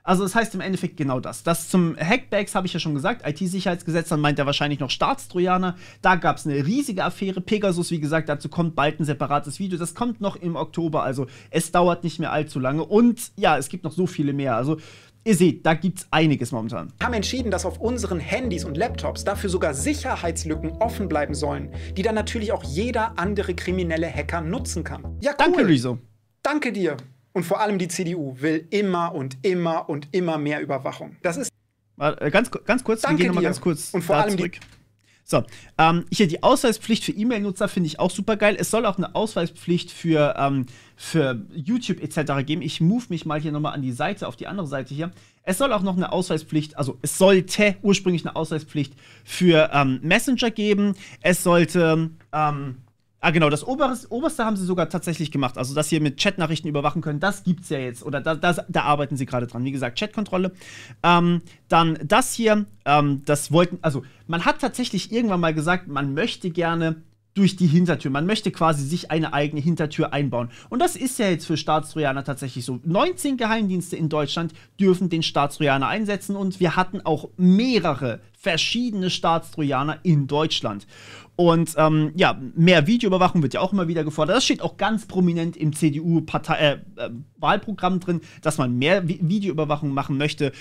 Also das heißt im Endeffekt genau das. Das zum Hackbacks habe ich ja schon gesagt, IT-Sicherheitsgesetz, dann meint er wahrscheinlich noch Staatstrojaner. Da gab es eine riesige Affäre. Pegasus, wie gesagt, dazu kommt bald ein separates Video. Das kommt noch im Oktober, also es dauert nicht mehr allzu lange. Und ja, es gibt noch so viele mehr. Also ihr seht, da gibt's einiges momentan. Wir haben entschieden, dass auf unseren Handys und Laptops dafür sogar Sicherheitslücken offen bleiben sollen, die dann natürlich auch jeder andere kriminelle Hacker nutzen kann. Ja, cool. Danke, Rezo. Danke dir. Und vor allem die CDU will immer und immer und immer mehr Überwachung. Das ist... Ganz kurz, wir gehen nochmal ganz kurz und vor allem zurück. So, hier die Ausweispflicht für E-Mail-Nutzer finde ich auch super geil. Es soll auch eine Ausweispflicht für YouTube etc. geben. Ich move mich mal hier nochmal an die Seite, auf die andere Seite hier. Es soll auch noch eine Ausweispflicht, also es sollte ursprünglich eine Ausweispflicht für Messenger geben. Es sollte... genau, das Oberste haben sie sogar tatsächlich gemacht. Also, dass sie mit Chatnachrichten überwachen können, das gibt's ja jetzt. Oder da arbeiten sie gerade dran. Wie gesagt, Chatkontrolle. Dann das hier, das wollten, also, man hat tatsächlich irgendwann mal gesagt, man möchte gerne durch die Hintertür. Man möchte quasi sich eine eigene Hintertür einbauen. Und das ist ja jetzt für Staatstrojaner tatsächlich so. 19 Geheimdienste in Deutschland dürfen den Staatstrojaner einsetzen und wir hatten auch mehrere verschiedene Staatstrojaner in Deutschland. Und ja, mehr Videoüberwachung wird ja auch immer wieder gefordert. Das steht auch ganz prominent im CDU-Wahlprogramm drin, dass man mehr Videoüberwachung machen möchte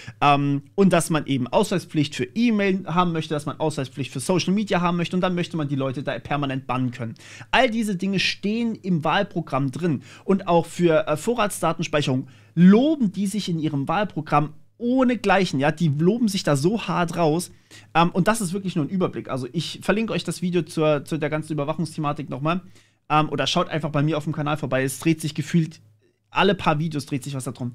und dass man eben Ausweispflicht für E-Mail haben möchte, dass man Ausweispflicht für Social Media haben möchte und dann möchte man die Leute da permanent bannen können. All diese Dinge stehen im Wahlprogramm drin und auch für Vorratsdatenspeicherung loben die sich in ihrem Wahlprogramm ohnegleichen, ja, die loben sich da so hart raus. Und das ist wirklich nur ein Überblick. Also ich verlinke euch das Video zu der ganzen Überwachungsthematik nochmal. Oder schaut einfach bei mir auf dem Kanal vorbei. Es dreht sich gefühlt, alle paar Videos dreht sich was darum.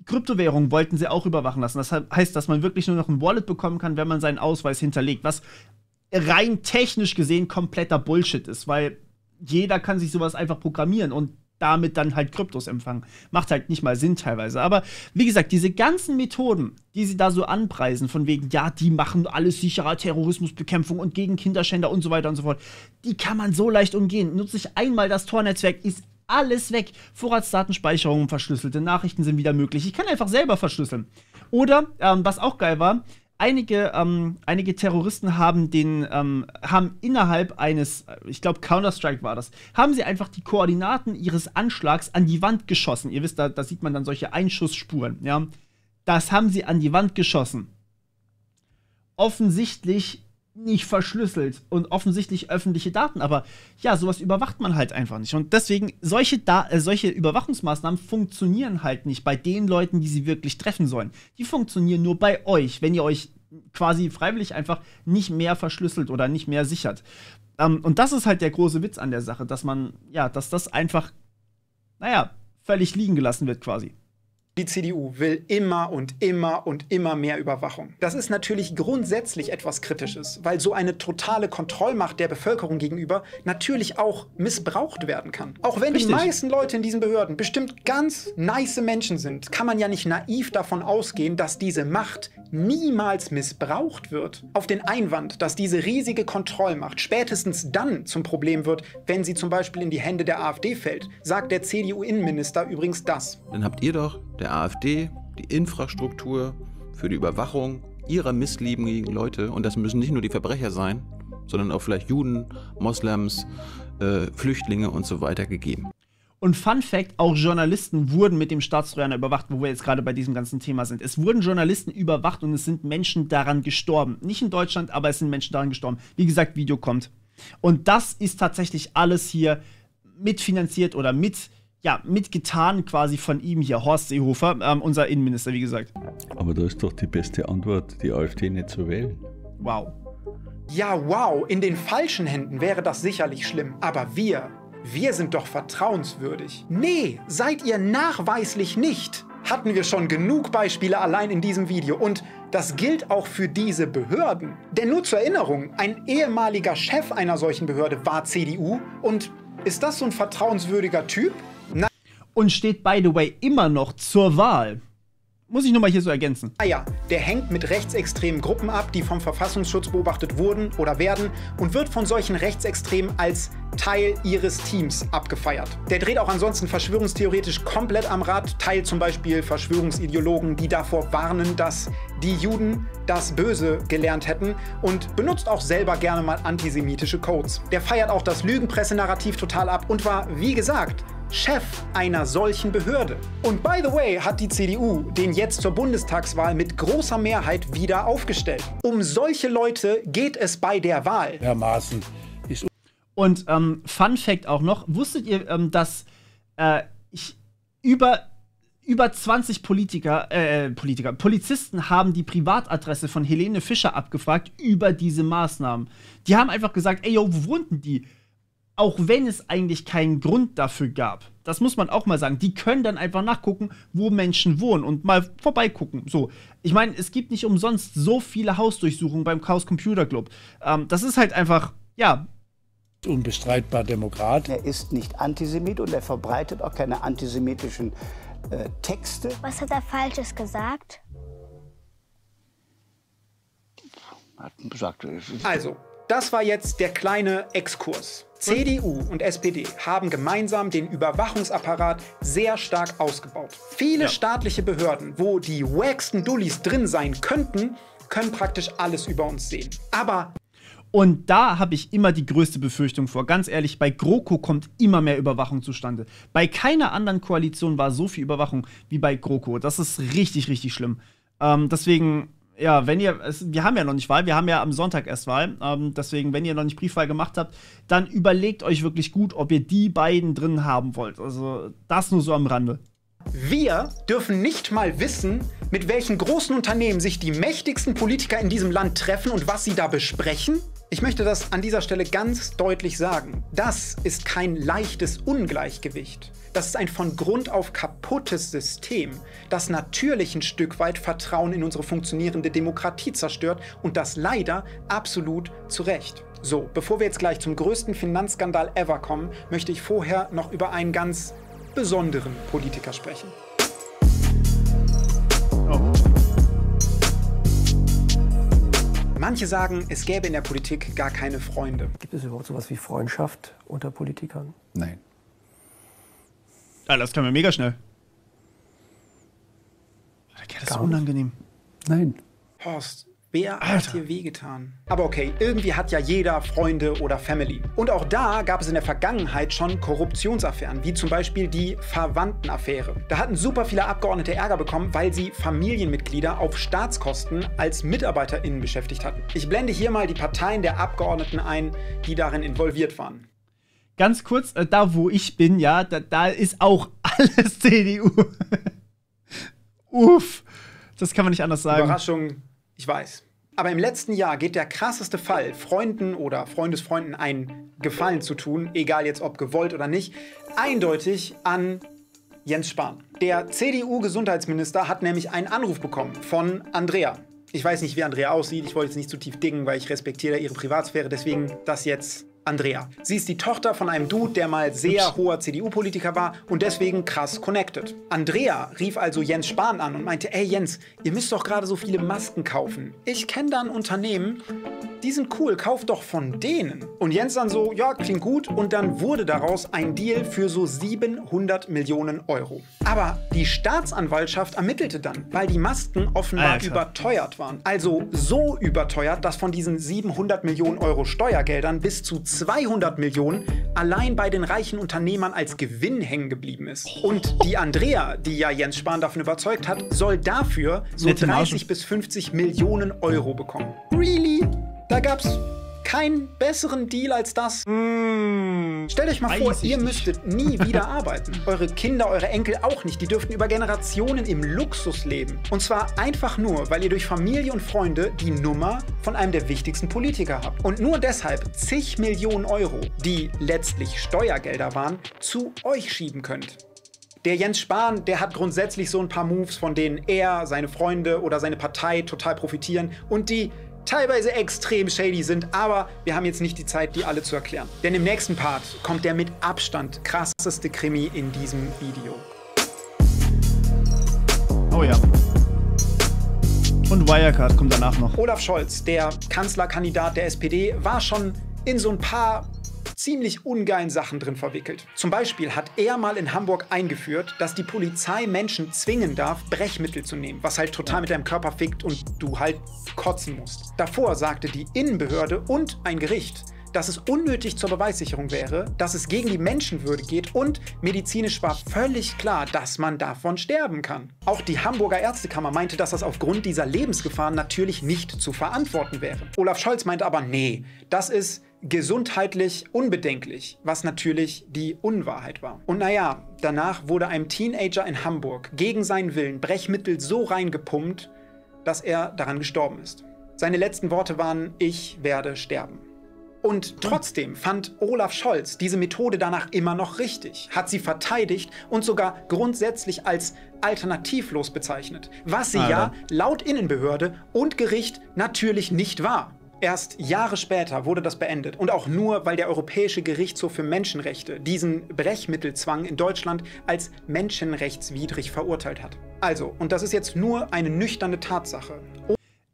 Kryptowährungen wollten sie auch überwachen lassen. Das heißt, dass man wirklich nur noch ein Wallet bekommen kann, wenn man seinen Ausweis hinterlegt. Was rein technisch gesehen kompletter Bullshit ist, weil jeder kann sich sowas einfach programmieren und damit dann halt Kryptos empfangen. Macht halt nicht mal Sinn teilweise. Aber wie gesagt, diese ganzen Methoden, die sie da so anpreisen, von wegen, ja, die machen alles sicherer, Terrorismusbekämpfung und gegen Kinderschänder und so weiter und so fort, die kann man so leicht umgehen. Nutze ich einmal das Tor-Netzwerk, ist alles weg. Vorratsdatenspeicherung, verschlüsselte Nachrichten sind wieder möglich. Ich kann einfach selber verschlüsseln. Oder, was auch geil war, einige Terroristen haben innerhalb eines, ich glaube Counter-Strike war das, haben sie einfach die Koordinaten ihres Anschlags an die Wand geschossen. Ihr wisst, da sieht man dann solche Einschussspuren, ja. Das haben sie an die Wand geschossen. Offensichtlich nicht verschlüsselt und offensichtlich öffentliche Daten, aber ja, sowas überwacht man halt einfach nicht. Und deswegen, solche Überwachungsmaßnahmen funktionieren halt nicht bei den Leuten, die sie wirklich treffen sollen. Die funktionieren nur bei euch, wenn ihr euch quasi freiwillig einfach nicht mehr verschlüsselt oder nicht mehr sichert. Und das ist halt der große Witz an der Sache, dass das einfach, naja, völlig liegen gelassen wird quasi. Die CDU will immer und immer und immer mehr Überwachung. Das ist natürlich grundsätzlich etwas Kritisches, weil so eine totale Kontrollmacht der Bevölkerung gegenüber natürlich auch missbraucht werden kann. Auch wenn die meisten Leute in diesen Behörden bestimmt ganz nice Menschen sind, kann man ja nicht naiv davon ausgehen, dass diese Macht niemals missbraucht wird. Auf den Einwand, dass diese riesige Kontrollmacht spätestens dann zum Problem wird, wenn sie zum Beispiel in die Hände der AfD fällt, sagt der CDU-Innenminister übrigens das. Dann habt ihr doch der AfD die Infrastruktur für die Überwachung ihrer missliebigen Leute, und das müssen nicht nur die Verbrecher sein, sondern auch vielleicht Juden, Moslems, Flüchtlinge und so weiter gegeben. Und Fun Fact, auch Journalisten wurden mit dem Staatstrojaner überwacht, wo wir jetzt gerade bei diesem ganzen Thema sind. Es wurden Journalisten überwacht und es sind Menschen daran gestorben. Nicht in Deutschland, aber es sind Menschen daran gestorben. Wie gesagt, Video kommt. Und das ist tatsächlich alles hier mitfinanziert oder mitgetan quasi von ihm hier, Horst Seehofer, unser Innenminister, wie gesagt. Aber da ist doch die beste Antwort, die AfD nicht zu wählen. Wow. Ja, wow, in den falschen Händen wäre das sicherlich schlimm. Aber wir sind doch vertrauenswürdig. Nee, seid ihr nachweislich nicht. Hatten wir schon genug Beispiele allein in diesem Video. Und das gilt auch für diese Behörden. Denn nur zur Erinnerung, ein ehemaliger Chef einer solchen Behörde war CDU. Und ist das so ein vertrauenswürdiger Typ? Und steht, by the way, immer noch zur Wahl. Muss ich nur mal hier so ergänzen. Ah ja, der hängt mit rechtsextremen Gruppen ab, die vom Verfassungsschutz beobachtet wurden oder werden und wird von solchen Rechtsextremen als Teil ihres Teams abgefeiert. Der dreht auch ansonsten verschwörungstheoretisch komplett am Rad, teilt zum Beispiel Verschwörungsideologen, die davor warnen, dass die Juden das Böse gelernt hätten und benutzt auch selber gerne mal antisemitische Codes. Der feiert auch das Lügenpresse-Narrativ total ab und war, wie gesagt, Chef einer solchen Behörde. Und by the way hat die CDU den jetzt zur Bundestagswahl mit großer Mehrheit wieder aufgestellt. Um solche Leute geht es bei der Wahl. Herr Maaßen ist... Und Fun Fact auch noch, wusstet ihr, dass über 20 Polizisten haben die Privatadresse von Helene Fischer abgefragt über diese Maßnahmen. Die haben einfach gesagt, ey, yo, wo wohnten die? Auch wenn es eigentlich keinen Grund dafür gab. Das muss man auch mal sagen. Die können dann einfach nachgucken, wo Menschen wohnen und mal vorbeigucken. So, ich meine, es gibt nicht umsonst so viele Hausdurchsuchungen beim Chaos Computer Club. Das ist halt einfach, ja. Unbestreitbar Demokrat. Er ist nicht Antisemit und er verbreitet auch keine antisemitischen Texte. Was hat er Falsches gesagt? Also, das war jetzt der kleine Exkurs. CDU und SPD haben gemeinsam den Überwachungsapparat sehr stark ausgebaut. Viele staatliche Behörden, wo die wacksten Dullis drin sein könnten, können praktisch alles über uns sehen. Aber... Und da habe ich immer die größte Befürchtung vor. Ganz ehrlich, bei GroKo kommt immer mehr Überwachung zustande. Bei keiner anderen Koalition war so viel Überwachung wie bei GroKo. Das ist richtig, richtig schlimm. Deswegen... Ja, wir haben ja noch nicht Wahl, wir haben ja am Sonntag erst Wahl, deswegen, wenn ihr noch nicht Briefwahl gemacht habt, dann überlegt euch wirklich gut, ob ihr die beiden drin haben wollt. Also, das nur so am Rande. Wir dürfen nicht mal wissen, mit welchen großen Unternehmen sich die mächtigsten Politiker in diesem Land treffen und was sie da besprechen. Ich möchte das an dieser Stelle ganz deutlich sagen. Das ist kein leichtes Ungleichgewicht. Das ist ein von Grund auf kaputtes System, das natürlich ein Stück weit Vertrauen in unsere funktionierende Demokratie zerstört und das leider absolut zu Recht. So, bevor wir jetzt gleich zum größten Finanzskandal ever kommen, möchte ich vorher noch über einen ganz besonderen Politiker sprechen. Manche sagen, es gäbe in der Politik gar keine Freunde. Gibt es überhaupt sowas wie Freundschaft unter Politikern? Nein. Ja, das kann man mega schnell. Das ist unangenehm. Nein. Horst, wer hat dir wehgetan? Aber okay, irgendwie hat ja jeder Freunde oder Family. Und auch da gab es in der Vergangenheit schon Korruptionsaffären, wie zum Beispiel die Verwandtenaffäre. Da hatten super viele Abgeordnete Ärger bekommen, weil sie Familienmitglieder auf Staatskosten als MitarbeiterInnen beschäftigt hatten. Ich blende hier mal die Parteien der Abgeordneten ein, die darin involviert waren. Ganz kurz, da wo ich bin, ja, da ist auch alles CDU. Uff, das kann man nicht anders sagen. Überraschung, ich weiß. Aber im letzten Jahr geht der krasseste Fall, Freunden oder Freundesfreunden einen Gefallen zu tun, egal jetzt ob gewollt oder nicht, eindeutig an Jens Spahn. Der CDU-Gesundheitsminister hat nämlich einen Anruf bekommen von Andrea. Ich weiß nicht, wie Andrea aussieht, ich wollte jetzt nicht zu tief dingen, weil ich respektiere ihre Privatsphäre, deswegen das jetzt Andrea. Sie ist die Tochter von einem Dude, der mal sehr hoher CDU-Politiker war und deswegen krass connected. Andrea rief also Jens Spahn an und meinte, ey Jens, ihr müsst doch gerade so viele Masken kaufen. Ich kenne da ein Unternehmen, die sind cool, kauf doch von denen. Und Jens dann so, ja, klingt gut. Und dann wurde daraus ein Deal für so 700 Millionen Euro. Aber die Staatsanwaltschaft ermittelte dann, weil die Masken offenbar überteuert waren. Also so überteuert, dass von diesen 700 Millionen Euro Steuergeldern bis zu 200 Millionen allein bei den reichen Unternehmern als Gewinn hängen geblieben ist. Und die Andrea, die ja Jens Spahn davon überzeugt hat, soll dafür so 30 bis 50 Millionen Euro bekommen. Really? Da gab's keinen besseren Deal als das. Stellt euch mal vor, ihr müsstet nie wieder arbeiten. Eure Kinder, eure Enkel auch nicht. Die dürften über Generationen im Luxus leben. Und zwar einfach nur, weil ihr durch Familie und Freunde die Nummer von einem der wichtigsten Politiker habt. Und nur deshalb zig Millionen Euro, die letztlich Steuergelder waren, zu euch schieben könnt. Der Jens Spahn, der hat grundsätzlich so ein paar Moves, von denen er, seine Freunde oder seine Partei total profitieren und die teilweise extrem shady sind, aber wir haben jetzt nicht die Zeit, die alle zu erklären. Denn im nächsten Part kommt der mit Abstand krasseste Krimi in diesem Video. Oh ja. Und Wirecard kommt danach noch. Olaf Scholz, der Kanzlerkandidat der SPD, war schon in so ein paar ziemlich ungeilen Sachen drin verwickelt. Zum Beispiel hat er mal in Hamburg eingeführt, dass die Polizei Menschen zwingen darf, Brechmittel zu nehmen, was halt total mit deinem Körper fickt und du halt kotzen musst. Davor sagte die Innenbehörde und ein Gericht, dass es unnötig zur Beweissicherung wäre, dass es gegen die Menschenwürde geht und medizinisch war völlig klar, dass man davon sterben kann. Auch die Hamburger Ärztekammer meinte, dass das aufgrund dieser Lebensgefahren natürlich nicht zu verantworten wäre. Olaf Scholz meinte aber, nee, das ist gesundheitlich unbedenklich, was natürlich die Unwahrheit war. Und naja, danach wurde einem Teenager in Hamburg gegen seinen Willen Brechmittel so reingepumpt, dass er daran gestorben ist. Seine letzten Worte waren, ich werde sterben. Und trotzdem fand Olaf Scholz diese Methode danach immer noch richtig, hat sie verteidigt und sogar grundsätzlich als alternativlos bezeichnet, was sie ja laut Innenbehörde und Gericht natürlich nicht war. Erst Jahre später wurde das beendet und auch nur, weil der Europäische Gerichtshof für Menschenrechte diesen Brechmittelzwang in Deutschland als menschenrechtswidrig verurteilt hat. Also, und das ist jetzt nur eine nüchterne Tatsache.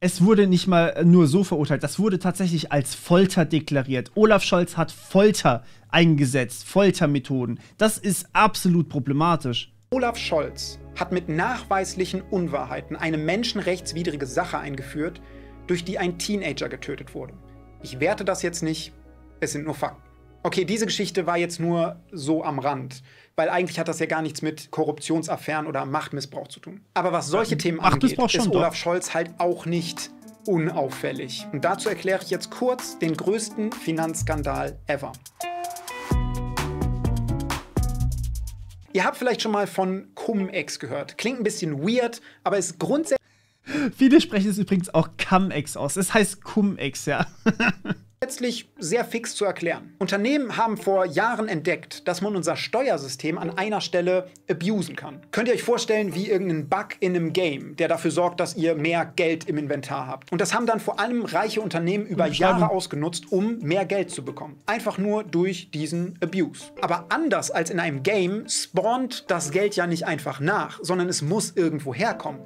Es wurde nicht mal nur so verurteilt, das wurde tatsächlich als Folter deklariert. Olaf Scholz hat Folter eingesetzt, Foltermethoden. Das ist absolut problematisch. Olaf Scholz hat mit nachweislichen Unwahrheiten eine menschenrechtswidrige Sache eingeführt, durch die ein Teenager getötet wurde. Ich werte das jetzt nicht, es sind nur Fakten. Okay, diese Geschichte war jetzt nur so am Rand, weil eigentlich hat das ja gar nichts mit Korruptionsaffären oder Machtmissbrauch zu tun. Aber was solche Themen angeht, ist Olaf Scholz halt auch nicht unauffällig. Und dazu erkläre ich jetzt kurz den größten Finanzskandal ever. Ihr habt vielleicht schon mal von Cum-Ex gehört. Klingt ein bisschen weird, aber ist grundsätzlich... Viele sprechen es übrigens auch Cum-Ex aus. Es heißt Cum-Ex, ja. Letztlich sehr fix zu erklären. Unternehmen haben vor Jahren entdeckt, dass man unser Steuersystem an einer Stelle abusen kann. Könnt ihr euch vorstellen, wie irgendeinen Bug in einem Game, der dafür sorgt, dass ihr mehr Geld im Inventar habt. Und das haben dann vor allem reiche Unternehmen über Jahre ausgenutzt, um mehr Geld zu bekommen. Einfach nur durch diesen Abuse. Aber anders als in einem Game spawnt das Geld ja nicht einfach nach, sondern es muss irgendwo herkommen.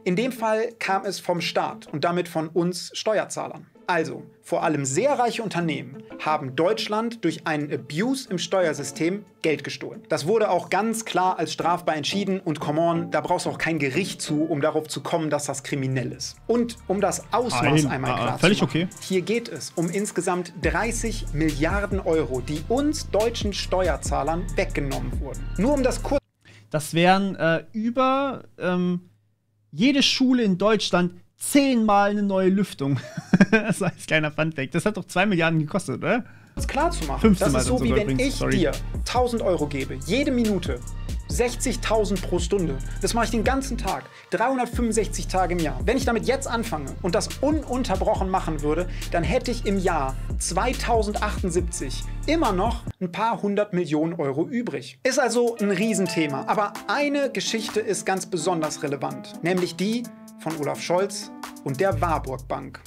In dem Fall kam es vom Staat und damit von uns Steuerzahlern. Also, vor allem sehr reiche Unternehmen haben Deutschland durch einen Abuse im Steuersystem Geld gestohlen. Das wurde auch ganz klar als strafbar entschieden und come on, da brauchst du auch kein Gericht zu, um darauf zu kommen, dass das kriminell ist. Und um das Ausmaß einmal klar zu machen, hier geht es um insgesamt 30 Milliarden Euro, die uns deutschen Steuerzahlern weggenommen wurden. Nur um das kurz... Das wären über jede Schule in Deutschland 10-mal eine neue Lüftung. Das war ein kleiner Funfact. Das hat doch 2 Milliarden gekostet, oder? Das klar zu machen. Das ist so, wie wenn ich dir 1000 Euro gebe, jede Minute, 60.000 pro Stunde. Das mache ich den ganzen Tag, 365 Tage im Jahr. Wenn ich damit jetzt anfange und das ununterbrochen machen würde, dann hätte ich im Jahr 2078 immer noch ein paar 100 Millionen Euro übrig. Ist also ein Riesenthema. Aber eine Geschichte ist ganz besonders relevant, nämlich die von Olaf Scholz und der Warburg Bank.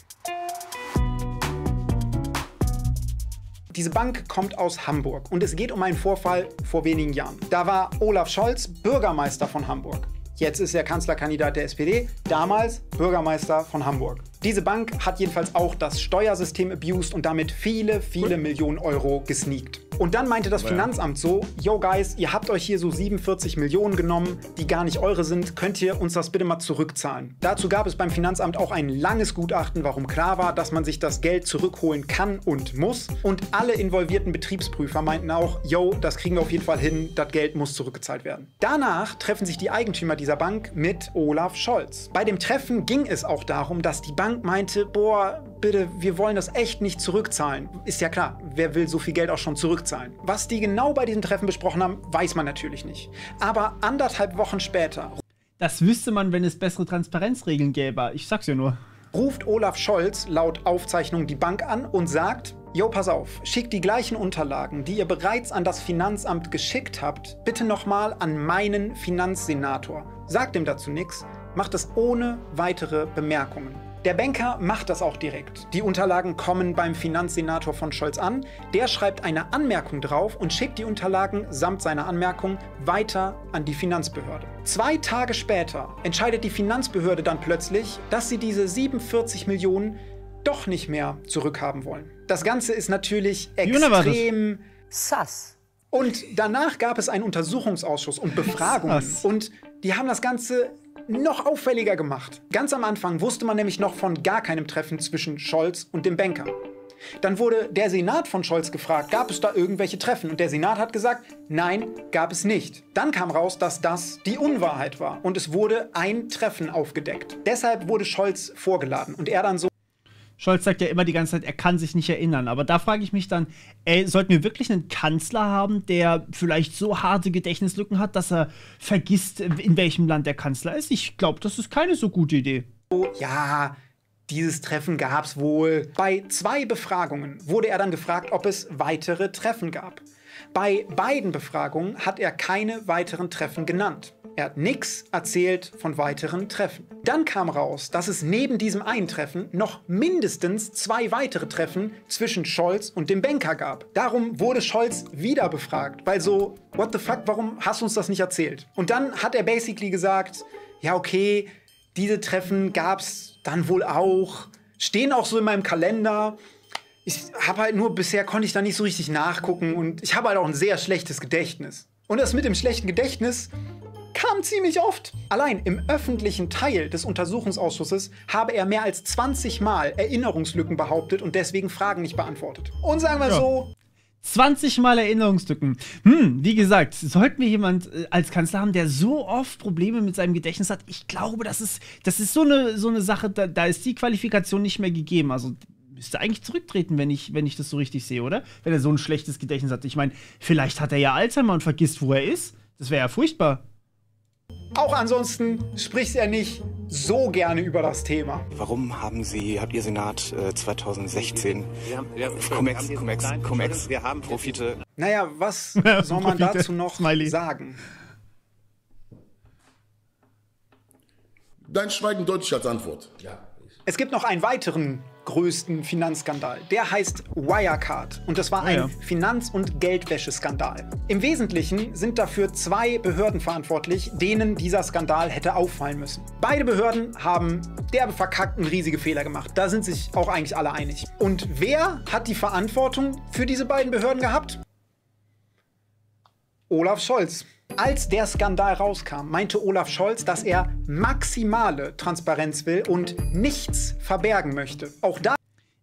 Diese Bank kommt aus Hamburg und es geht um einen Vorfall vor wenigen Jahren. Da war Olaf Scholz Bürgermeister von Hamburg. Jetzt ist er Kanzlerkandidat der SPD, damals Bürgermeister von Hamburg. Diese Bank hat jedenfalls auch das Steuersystem abused und damit viele, viele Millionen Euro gesneakt. Und dann meinte das Finanzamt so, yo guys, ihr habt euch hier so 47 Millionen genommen, die gar nicht eure sind, könnt ihr uns das bitte mal zurückzahlen. Dazu gab es beim Finanzamt auch ein langes Gutachten, warum klar war, dass man sich das Geld zurückholen kann und muss. Und alle involvierten Betriebsprüfer meinten auch, yo, das kriegen wir auf jeden Fall hin, das Geld muss zurückgezahlt werden. Danach treffen sich die Eigentümer dieser Bank mit Olaf Scholz. Bei dem Treffen ging es auch darum, dass die Bank meinte, boah, bitte, wir wollen das echt nicht zurückzahlen. Ist ja klar, wer will so viel Geld auch schon zurückzahlen? Was die genau bei diesem Treffen besprochen haben, weiß man natürlich nicht. Aber 1,5 Wochen später... Das wüsste man, wenn es bessere Transparenzregeln gäbe. Ich sag's ja nur. Ruft Olaf Scholz laut Aufzeichnung die Bank an und sagt, jo, pass auf, schickt die gleichen Unterlagen, die ihr bereits an das Finanzamt geschickt habt, bitte nochmal an meinen Finanzsenator. Sagt ihm dazu nichts, macht es ohne weitere Bemerkungen. Der Banker macht das auch direkt. Die Unterlagen kommen beim Finanzsenator von Scholz an. Der schreibt eine Anmerkung drauf und schickt die Unterlagen samt seiner Anmerkung weiter an die Finanzbehörde. 2 Tage später entscheidet die Finanzbehörde dann plötzlich, dass sie diese 47 Millionen doch nicht mehr zurückhaben wollen. Das Ganze ist natürlich extrem sass. Und danach gab es einen Untersuchungsausschuss und Befragungen. Und die haben das Ganze noch auffälliger gemacht. Ganz am Anfang wusste man nämlich noch von gar keinem Treffen zwischen Scholz und dem Banker. Dann wurde der Senat von Scholz gefragt, gab es da irgendwelche Treffen? Und der Senat hat gesagt, nein, gab es nicht. Dann kam raus, dass das die Unwahrheit war und es wurde ein Treffen aufgedeckt. Deshalb wurde Scholz vorgeladen und er dann so... Scholz sagt ja immer die ganze Zeit, er kann sich nicht erinnern. Aber da frage ich mich dann, sollten wir wirklich einen Kanzler haben, der vielleicht so harte Gedächtnislücken hat, dass er vergisst, in welchem Land der Kanzler ist? Ich glaube, das ist keine so gute Idee. Ja, dieses Treffen gab es wohl. Bei 2 Befragungen wurde er dann gefragt, ob es weitere Treffen gab. Bei beiden Befragungen hat er keine weiteren Treffen genannt. Er hat nichts erzählt von weiteren Treffen. Dann kam raus, dass es neben diesem einen Treffen noch mindestens 2 weitere Treffen zwischen Scholz und dem Banker gab. Darum wurde Scholz wieder befragt, weil so, what the fuck, warum hast du uns das nicht erzählt? Und dann hat er basically gesagt, ja okay, diese Treffen gab's dann wohl auch, stehen auch so in meinem Kalender. Ich habe halt nur, bisher konnte ich da nicht so richtig nachgucken und ich habe halt auch ein sehr schlechtes Gedächtnis. Und das mit dem schlechten Gedächtnis kam ziemlich oft. Allein im öffentlichen Teil des Untersuchungsausschusses habe er mehr als 20 Mal Erinnerungslücken behauptet und deswegen Fragen nicht beantwortet. Und sagen wir so... 20 Mal Erinnerungslücken. Wie gesagt, sollten wir jemand als Kanzler haben, der so oft Probleme mit seinem Gedächtnis hat, ich glaube, das ist so eine Sache, da ist die Qualifikation nicht mehr gegeben. Also müsste eigentlich zurücktreten, wenn ich das so richtig sehe, oder? Wenn er so ein schlechtes Gedächtnis hat. Ich meine, vielleicht hat er ja Alzheimer und vergisst, wo er ist. Das wäre ja furchtbar. Auch ansonsten spricht er nicht so gerne über das Thema. Warum habt ihr Senat 2016 Cum-Ex, wir haben Profite... Naja, was soll man dazu noch sagen? Dein Schweigen deutlich als Antwort. Ja. Es gibt noch einen weiteren größten Finanzskandal. Der heißt Wirecard. Und das war ein Finanz- und Geldwäscheskandal. Im Wesentlichen sind dafür 2 Behörden verantwortlich, denen dieser Skandal hätte auffallen müssen. Beide Behörden haben derbe verkackt und riesige Fehler gemacht. Da sind sich auch eigentlich alle einig. Und wer hat die Verantwortung für diese beiden Behörden gehabt? Olaf Scholz. Als der Skandal rauskam, meinte Olaf Scholz, dass er maximale Transparenz will und nichts verbergen möchte. Auch da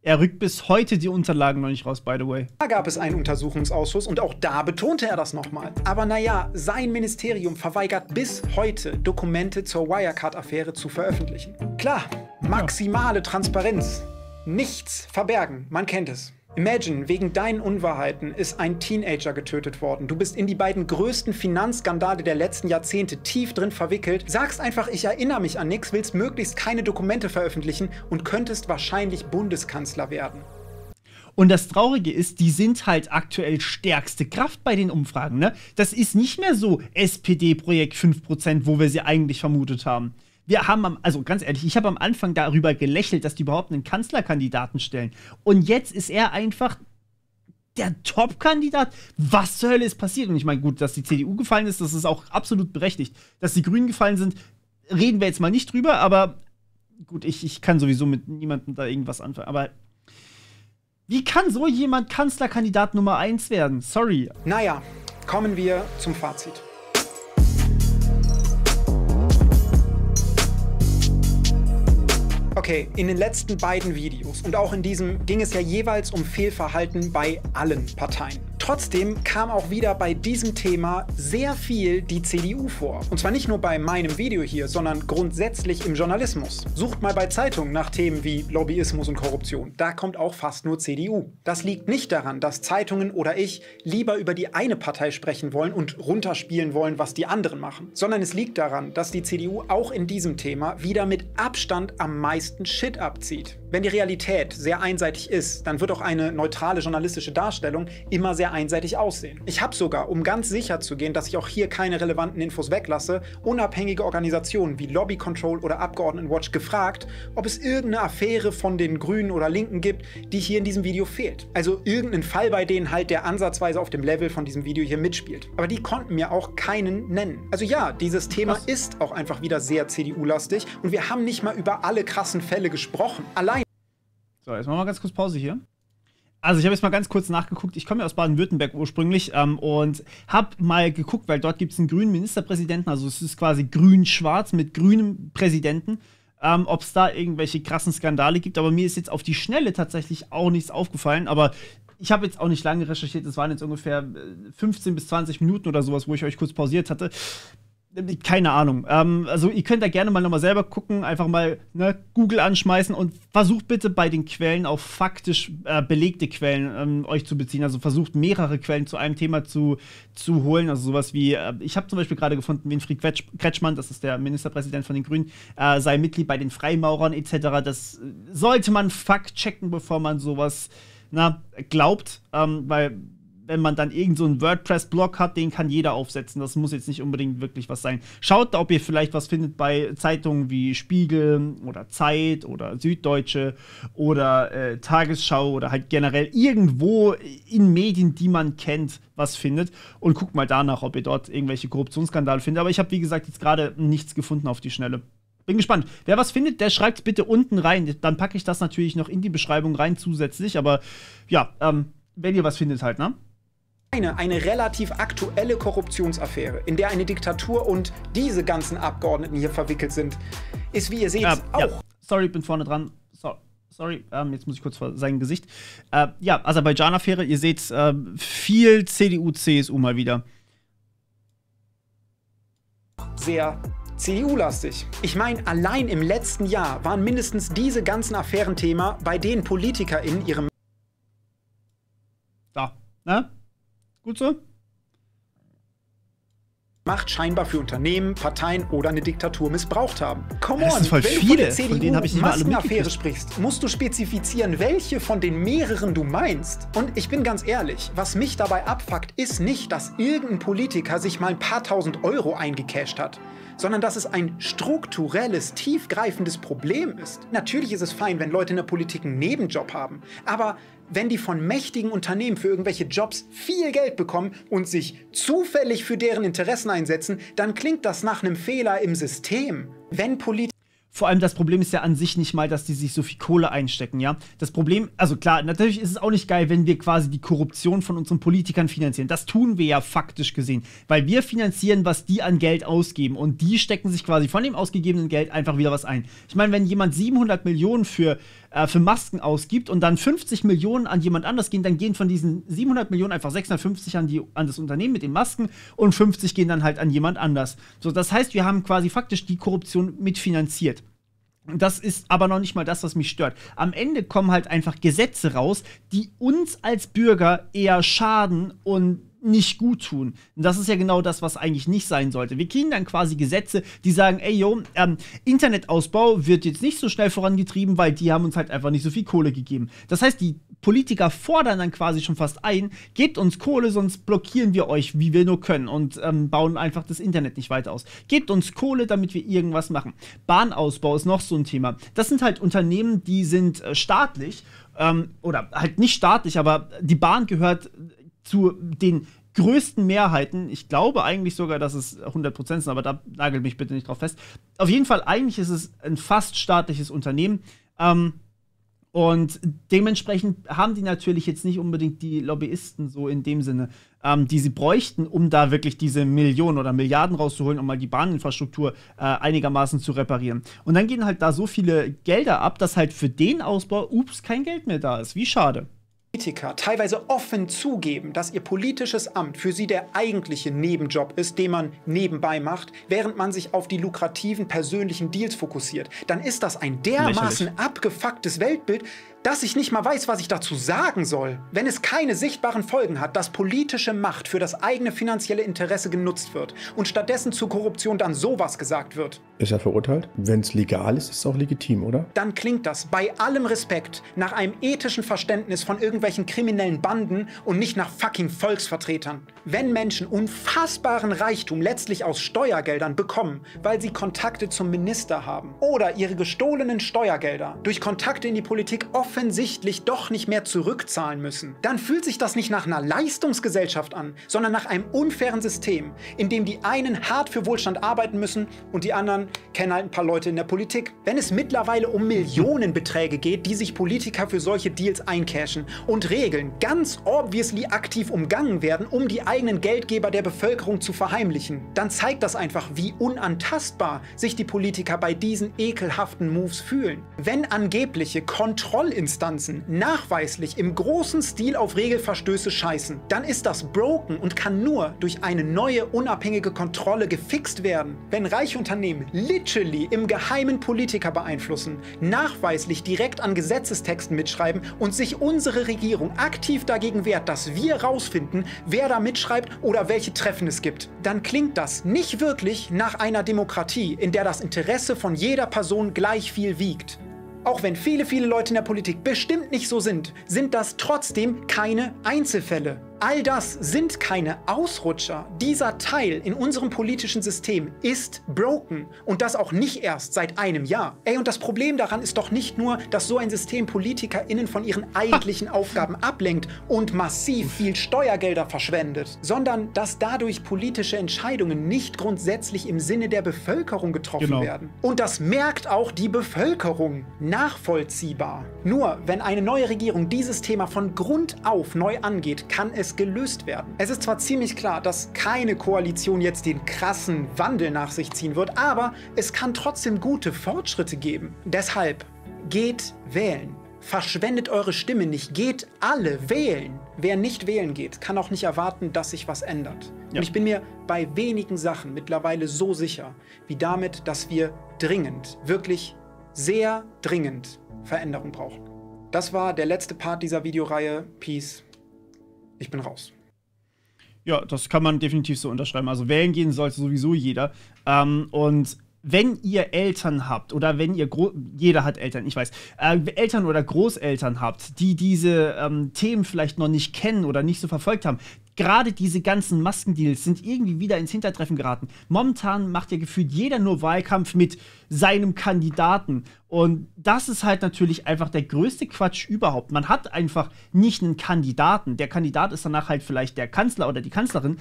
Er rückt bis heute die Unterlagen noch nicht raus, by the way. Da gab es einen Untersuchungsausschuss und auch da betonte er das nochmal. Aber naja, sein Ministerium verweigert bis heute, Dokumente zur Wirecard-Affäre zu veröffentlichen. Klar, maximale Transparenz. Nichts verbergen, man kennt es. Imagine, wegen deinen Unwahrheiten ist ein Teenager getötet worden. Du bist in die beiden größten Finanzskandale der letzten Jahrzehnte tief drin verwickelt, sagst einfach, ich erinnere mich an nichts, willst möglichst keine Dokumente veröffentlichen und könntest wahrscheinlich Bundeskanzler werden. Und das Traurige ist, die sind halt aktuell stärkste Kraft bei den Umfragen, ne? Das ist nicht mehr so SPD-Projekt 5%, wo wir sie eigentlich vermutet haben. Wir haben, also ganz ehrlich, ich habe am Anfang darüber gelächelt, dass die überhaupt einen Kanzlerkandidaten stellen. Und jetzt ist er einfach der Top-Kandidat. Was zur Hölle ist passiert? Und ich meine, gut, dass die CDU gefallen ist, das ist auch absolut berechtigt. Dass die Grünen gefallen sind, reden wir jetzt mal nicht drüber, aber gut, ich kann sowieso mit niemandem da irgendwas anfangen, aber wie kann so jemand Kanzlerkandidat Nummer 1 werden? Sorry. Naja, kommen wir zum Fazit. Okay, in den letzten beiden Videos und auch in diesem ging es ja jeweils um Fehlverhalten bei allen Parteien. Trotzdem kam auch wieder bei diesem Thema sehr viel die CDU vor. Und zwar nicht nur bei meinem Video hier, sondern grundsätzlich im Journalismus. Sucht mal bei Zeitungen nach Themen wie Lobbyismus und Korruption. Da kommt auch fast nur CDU. Das liegt nicht daran, dass Zeitungen oder ich lieber über die eine Partei sprechen wollen und runterspielen wollen, was die anderen machen. Sondern es liegt daran, dass die CDU auch in diesem Thema wieder mit Abstand am meisten Shit abzieht. Wenn die Realität sehr einseitig ist, dann wird auch eine neutrale journalistische Darstellung immer sehr einseitig aussehen. Ich habe sogar, um ganz sicher zu gehen, dass ich auch hier keine relevanten Infos weglasse, unabhängige Organisationen wie Lobby Control oder Abgeordnetenwatch gefragt, ob es irgendeine Affäre von den Grünen oder Linken gibt, die hier in diesem Video fehlt. Also irgendeinen Fall bei denen halt, der ansatzweise auf dem Level von diesem Video hier mitspielt. Aber die konnten mir auch keinen nennen. Also ja, dieses Thema ist auch einfach wieder sehr CDU-lastig und wir haben nicht mal über alle krassen Fälle gesprochen. Allein. So, jetzt machen wir mal ganz kurz Pause hier. Also ich habe jetzt mal ganz kurz nachgeguckt. Ich komme ja aus Baden-Württemberg ursprünglich und habe mal geguckt, weil dort gibt es einen grünen Ministerpräsidenten, also es ist quasi grün-schwarz mit grünem Präsidenten, ob es da irgendwelche krassen Skandale gibt. Aber mir ist jetzt auf die Schnelle tatsächlich auch nichts aufgefallen. Aber ich habe jetzt auch nicht lange recherchiert. Es waren jetzt ungefähr 15 bis 20 Minuten oder sowas, wo ich euch kurz pausiert hatte. Keine Ahnung. Also ihr könnt da gerne mal nochmal selber gucken, einfach mal Google anschmeißen und versucht bitte bei den Quellen auf faktisch belegte Quellen euch zu beziehen. Also versucht mehrere Quellen zu einem Thema zu holen. Also sowas wie, ich habe zum Beispiel gerade gefunden, Winfried Kretschmann, das ist der Ministerpräsident von den Grünen, sei Mitglied bei den Freimaurern etc. Das sollte man fact-checken, bevor man sowas glaubt, weil wenn man dann irgend so einen WordPress-Blog hat, den kann jeder aufsetzen. Das muss jetzt nicht unbedingt wirklich was sein. Schaut, ob ihr vielleicht was findet bei Zeitungen wie Spiegel oder Zeit oder Süddeutsche oder Tagesschau oder halt generell irgendwo in Medien, die man kennt, was findet. Und guckt mal danach, ob ihr dort irgendwelche Korruptionsskandale findet. Aber ich habe, wie gesagt, jetzt gerade nichts gefunden auf die Schnelle. Bin gespannt. Wer was findet, der schreibt es bitte unten rein. Dann packe ich das natürlich noch in die Beschreibung rein zusätzlich. Aber ja, wenn ihr was findet halt, ne? Eine relativ aktuelle Korruptionsaffäre, in der eine Diktatur und diese ganzen Abgeordneten hier verwickelt sind, ist, wie ihr seht, auch... Ja. Sorry, bin vorne dran. Sorry, jetzt muss ich kurz vor sein Gesicht. Ja, Aserbaidschan-Affäre, ihr seht viel CDU, CSU mal wieder. Sehr CDU-lastig. Ich meine, allein im letzten Jahr waren mindestens diese ganzen Affären Thema, bei denen PolitikerInnen ihre... Da, ne? Gut so? Macht scheinbar für Unternehmen, Parteien oder eine Diktatur missbraucht haben. Come on, das sind voll wenn viele. du von der Von denen habe ich nicht mal alle Maskenaffäre mitgekriegt. sprichst, musst du spezifizieren, welche von den mehreren du meinst. Und ich bin ganz ehrlich, was mich dabei abfuckt, ist nicht, dass irgendein Politiker sich mal ein paar tausend Euro eingecasht hat, sondern dass es ein strukturelles, tiefgreifendes Problem ist. Natürlich ist es fein, wenn Leute in der Politik einen Nebenjob haben, aber wenn die von mächtigen Unternehmen für irgendwelche Jobs viel Geld bekommen und sich zufällig für deren Interessen einsetzen, dann klingt das nach einem Fehler im System. Wenn Vor allem das Problem ist ja an sich nicht mal, dass die sich so viel Kohle einstecken, ja. Das Problem, also klar, natürlich ist es auch nicht geil, wenn wir quasi die Korruption von unseren Politikern finanzieren. Das tun wir ja faktisch gesehen, weil wir finanzieren, was die an Geld ausgeben und die stecken sich quasi von dem ausgegebenen Geld einfach wieder was ein. Ich meine, wenn jemand 700 Millionen für Masken ausgibt und dann 50 Millionen an jemand anders gehen, dann gehen von diesen 700 Millionen einfach 650 an das Unternehmen mit den Masken und 50 gehen dann halt an jemand anders. So, das heißt, wir haben quasi faktisch die Korruption mitfinanziert. Das ist aber noch nicht mal das, was mich stört. Am Ende kommen halt einfach Gesetze raus, die uns als Bürger eher schaden und nicht gut tun. Und das ist ja genau das, was eigentlich nicht sein sollte. Wir kriegen dann quasi Gesetze, die sagen, ey, yo, Internetausbau wird jetzt nicht so schnell vorangetrieben, weil die haben uns halt einfach nicht so viel Kohle gegeben. Das heißt, die Politiker fordern dann quasi schon fast ein, gebt uns Kohle, sonst blockieren wir euch, wie wir nur können und bauen einfach das Internet nicht weiter aus. Gebt uns Kohle, damit wir irgendwas machen. Bahnausbau ist noch so ein Thema. Das sind halt Unternehmen, die sind staatlich oder halt nicht staatlich, aber die Bahn gehört zu den größten Mehrheiten, ich glaube eigentlich sogar, dass es 100% sind, aber da nagelt mich bitte nicht drauf fest. Auf jeden Fall, eigentlich ist es ein fast staatliches Unternehmen. Und dementsprechend haben die natürlich jetzt nicht unbedingt die Lobbyisten so in dem Sinne, die sie bräuchten, um da wirklich diese Millionen oder Milliarden rauszuholen, um mal die Bahninfrastruktur einigermaßen zu reparieren. Und dann gehen halt da so viele Gelder ab, dass halt für den Ausbau, kein Geld mehr da ist. Wie schade. Politiker teilweise offen zugeben, dass ihr politisches Amt für sie der eigentliche Nebenjob ist, den man nebenbei macht, während man sich auf die lukrativen persönlichen Deals fokussiert, dann ist das ein dermaßen abgefucktes Weltbild, dass ich nicht mal weiß, was ich dazu sagen soll. Wenn es keine sichtbaren Folgen hat, dass politische Macht für das eigene finanzielle Interesse genutzt wird und stattdessen zur Korruption dann sowas gesagt wird. Ist er verurteilt? Wenn es legal ist, ist es auch legitim, oder? Dann klingt das bei allem Respekt nach einem ethischen Verständnis von irgendwelchen kriminellen Banden und nicht nach fucking Volksvertretern. Wenn Menschen unfassbaren Reichtum letztlich aus Steuergeldern bekommen, weil sie Kontakte zum Minister haben oder ihre gestohlenen Steuergelder durch Kontakte in die Politik offensichtlich doch nicht mehr zurückzahlen müssen, dann fühlt sich das nicht nach einer Leistungsgesellschaft an, sondern nach einem unfairen System, in dem die einen hart für Wohlstand arbeiten müssen und die anderen kennen halt ein paar Leute in der Politik. Wenn es mittlerweile um Millionenbeträge geht, die sich Politiker für solche Deals eincashen und Regeln ganz obviously aktiv umgangen werden, um die eigenen Geldgeber der Bevölkerung zu verheimlichen, dann zeigt das einfach, wie unantastbar sich die Politiker bei diesen ekelhaften Moves fühlen. Wenn angebliche Kontrollinstanzen nachweislich im großen Stil auf Regelverstöße scheißen, dann ist das broken und kann nur durch eine neue unabhängige Kontrolle gefixt werden. Wenn reiche Unternehmen literally im Geheimen Politiker beeinflussen, nachweislich direkt an Gesetzestexten mitschreiben und sich unsere Regierung aktiv dagegen wehrt, dass wir rausfinden, wer da mitschreibt oder welche Treffen es gibt, dann klingt das nicht wirklich nach einer Demokratie, in der das Interesse von jeder Person gleich viel wiegt. Auch wenn viele Leute in der Politik bestimmt nicht so sind, sind das trotzdem keine Einzelfälle. All das sind keine Ausrutscher. Dieser Teil in unserem politischen System ist broken und das auch nicht erst seit einem Jahr. Ey, und das Problem daran ist doch nicht nur, dass so ein System PolitikerInnen von ihren eigentlichen Aufgaben ablenkt und massiv viel Steuergelder verschwendet, sondern dass dadurch politische Entscheidungen nicht grundsätzlich im Sinne der Bevölkerung getroffen werden. Und das merkt auch die Bevölkerung. Nachvollziehbar. Nur wenn eine neue Regierung dieses Thema von Grund auf neu angeht, kann es gelöst werden. Es ist zwar ziemlich klar, dass keine Koalition jetzt den krassen Wandel nach sich ziehen wird, aber es kann trotzdem gute Fortschritte geben. Deshalb geht wählen. Verschwendet eure Stimme nicht. Geht alle wählen. Wer nicht wählen geht, kann auch nicht erwarten, dass sich was ändert. Und ich bin mir bei wenigen Sachen mittlerweile so sicher, wie damit, dass wir dringend, wirklich sehr dringend Veränderung brauchen. Das war der letzte Part dieser Videoreihe. Peace. Ich bin raus. Ja, das kann man definitiv so unterschreiben. Also wählen gehen sollte sowieso jeder. Und wenn ihr Eltern habt oder wenn ihr, jeder hat Eltern, ich weiß, Eltern oder Großeltern habt, die diese Themen vielleicht noch nicht kennen oder nicht so verfolgt haben, gerade diese ganzen Maskendeals sind irgendwie wieder ins Hintertreffen geraten. Momentan macht ja gefühlt jeder nur Wahlkampf mit seinem Kandidaten. Und das ist halt natürlich einfach der größte Quatsch überhaupt. Man hat einfach nicht einen Kandidaten. Der Kandidat ist danach halt vielleicht der Kanzler oder die Kanzlerin.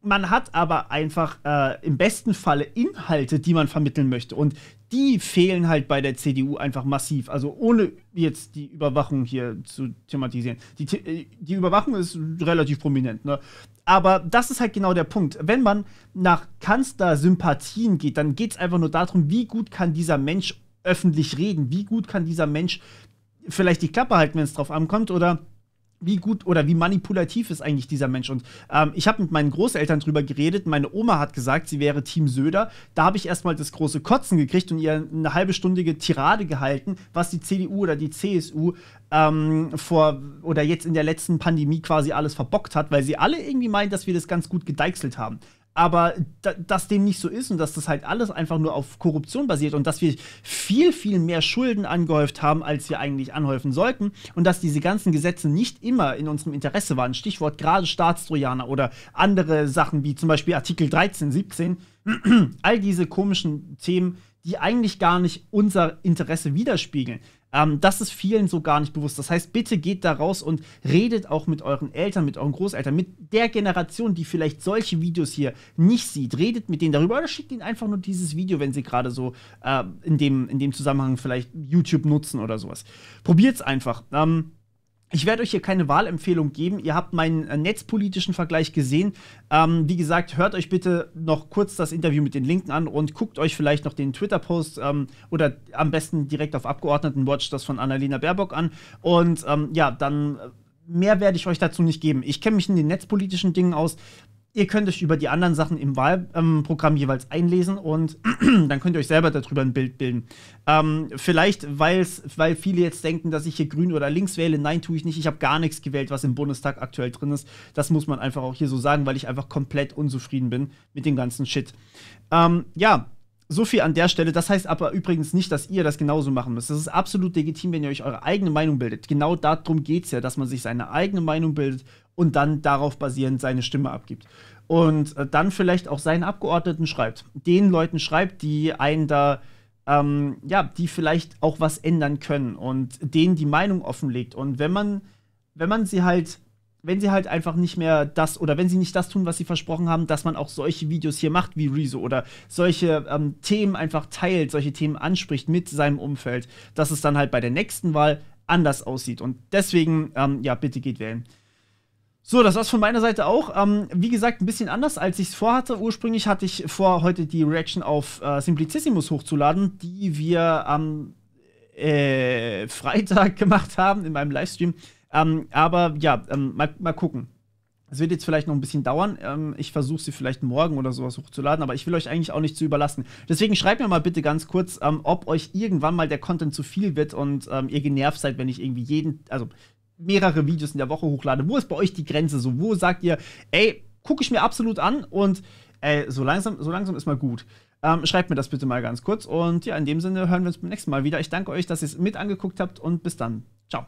Man hat aber einfach im besten Falle Inhalte, die man vermitteln möchte. Und die fehlen halt bei der CDU einfach massiv. Also ohne jetzt die Überwachung hier zu thematisieren. Die Überwachung ist relativ prominent, ne? Aber das ist halt genau der Punkt. Wenn man nach Kanzlersympathien geht, dann geht es einfach nur darum, wie gut kann dieser Mensch öffentlich reden? Wie gut kann dieser Mensch vielleicht die Klappe halten, wenn es drauf ankommt? Oder wie gut oder wie manipulativ ist eigentlich dieser Mensch? Und ich habe mit meinen Großeltern drüber geredet. Meine Oma hat gesagt, sie wäre Team Söder. Da habe ich erstmal das große Kotzen gekriegt und ihr eine halbstündige Tirade gehalten, was die CDU oder die CSU jetzt in der letzten Pandemie quasi alles verbockt hat, weil sie alle irgendwie meinen, dass wir das ganz gut gedeichselt haben. Aber dass dem nicht so ist und dass das halt alles einfach nur auf Korruption basiert und dass wir viel mehr Schulden angehäuft haben, als wir eigentlich anhäufen sollten und dass diese ganzen Gesetze nicht immer in unserem Interesse waren. Stichwort gerade Staatstrojaner oder andere Sachen wie zum Beispiel Artikel 13, 17. All diese komischen Themen, die eigentlich gar nicht unser Interesse widerspiegeln. Das ist vielen so gar nicht bewusst. Das heißt, bitte geht da raus und redet auch mit euren Eltern, mit euren Großeltern, mit der Generation, die vielleicht solche Videos hier nicht sieht. Redet mit denen darüber oder schickt ihnen einfach nur dieses Video, wenn sie gerade so in dem Zusammenhang vielleicht YouTube nutzen oder sowas. Probiert's einfach. Ich werde euch hier keine Wahlempfehlung geben. Ihr habt meinen netzpolitischen Vergleich gesehen. Wie gesagt, hört euch bitte noch kurz das Interview mit den Linken an und guckt euch vielleicht noch den Twitter-Post oder am besten direkt auf Abgeordnetenwatch das von Annalena Baerbock an. Und ja, dann mehr werde ich euch dazu nicht geben. Ich kenne mich in den netzpolitischen Dingen aus. Ihr könnt euch über die anderen Sachen im Wahlprogramm jeweils einlesen und dann könnt ihr euch selber darüber ein Bild bilden. Vielleicht, weil viele jetzt denken, dass ich hier grün oder links wähle. Nein, tue ich nicht. Ich habe gar nichts gewählt, was im Bundestag aktuell drin ist. Das muss man einfach auch hier so sagen, weil ich einfach komplett unzufrieden bin mit dem ganzen Shit. Ja, so viel an der Stelle. Das heißt aber übrigens nicht, dass ihr das genauso machen müsst. Das ist absolut legitim, wenn ihr euch eure eigene Meinung bildet. Genau darum geht es ja, dass man sich seine eigene Meinung bildet und dann darauf basierend seine Stimme abgibt. Und dann vielleicht auch seinen Abgeordneten schreibt. Den Leuten schreibt, die einen da, ja, die vielleicht auch was ändern können und denen die Meinung offenlegt. Und wenn sie halt einfach nicht mehr das, oder wenn sie nicht das tun, was sie versprochen haben, dass man auch solche Videos hier macht wie Rezo oder solche Themen einfach teilt, solche Themen anspricht mit seinem Umfeld, dass es dann halt bei der nächsten Wahl anders aussieht. Und deswegen, ja, bitte geht wählen. So, das war's von meiner Seite auch. Wie gesagt, ein bisschen anders, als ich es vorhatte. Ursprünglich hatte ich vor, heute die Reaction auf Simplicissimus hochzuladen, die wir am Freitag gemacht haben in meinem Livestream. Aber ja, mal gucken. Es wird jetzt vielleicht noch ein bisschen dauern. Ich versuche sie vielleicht morgen oder sowas hochzuladen, aber ich will euch eigentlich auch nicht zu überlasten. Deswegen schreibt mir mal bitte ganz kurz, ob euch irgendwann mal der Content zu viel wird und ihr genervt seid, wenn ich irgendwie mehrere Videos in der Woche hochlade. Wo ist bei euch die Grenze so? Wo sagt ihr, ey, gucke ich mir absolut an und so langsam ist mal gut. Schreibt mir das bitte mal ganz kurz. Und ja, in dem Sinne hören wir uns beim nächsten Mal wieder. Ich danke euch, dass ihr es mit angeguckt habt und bis dann. Ciao.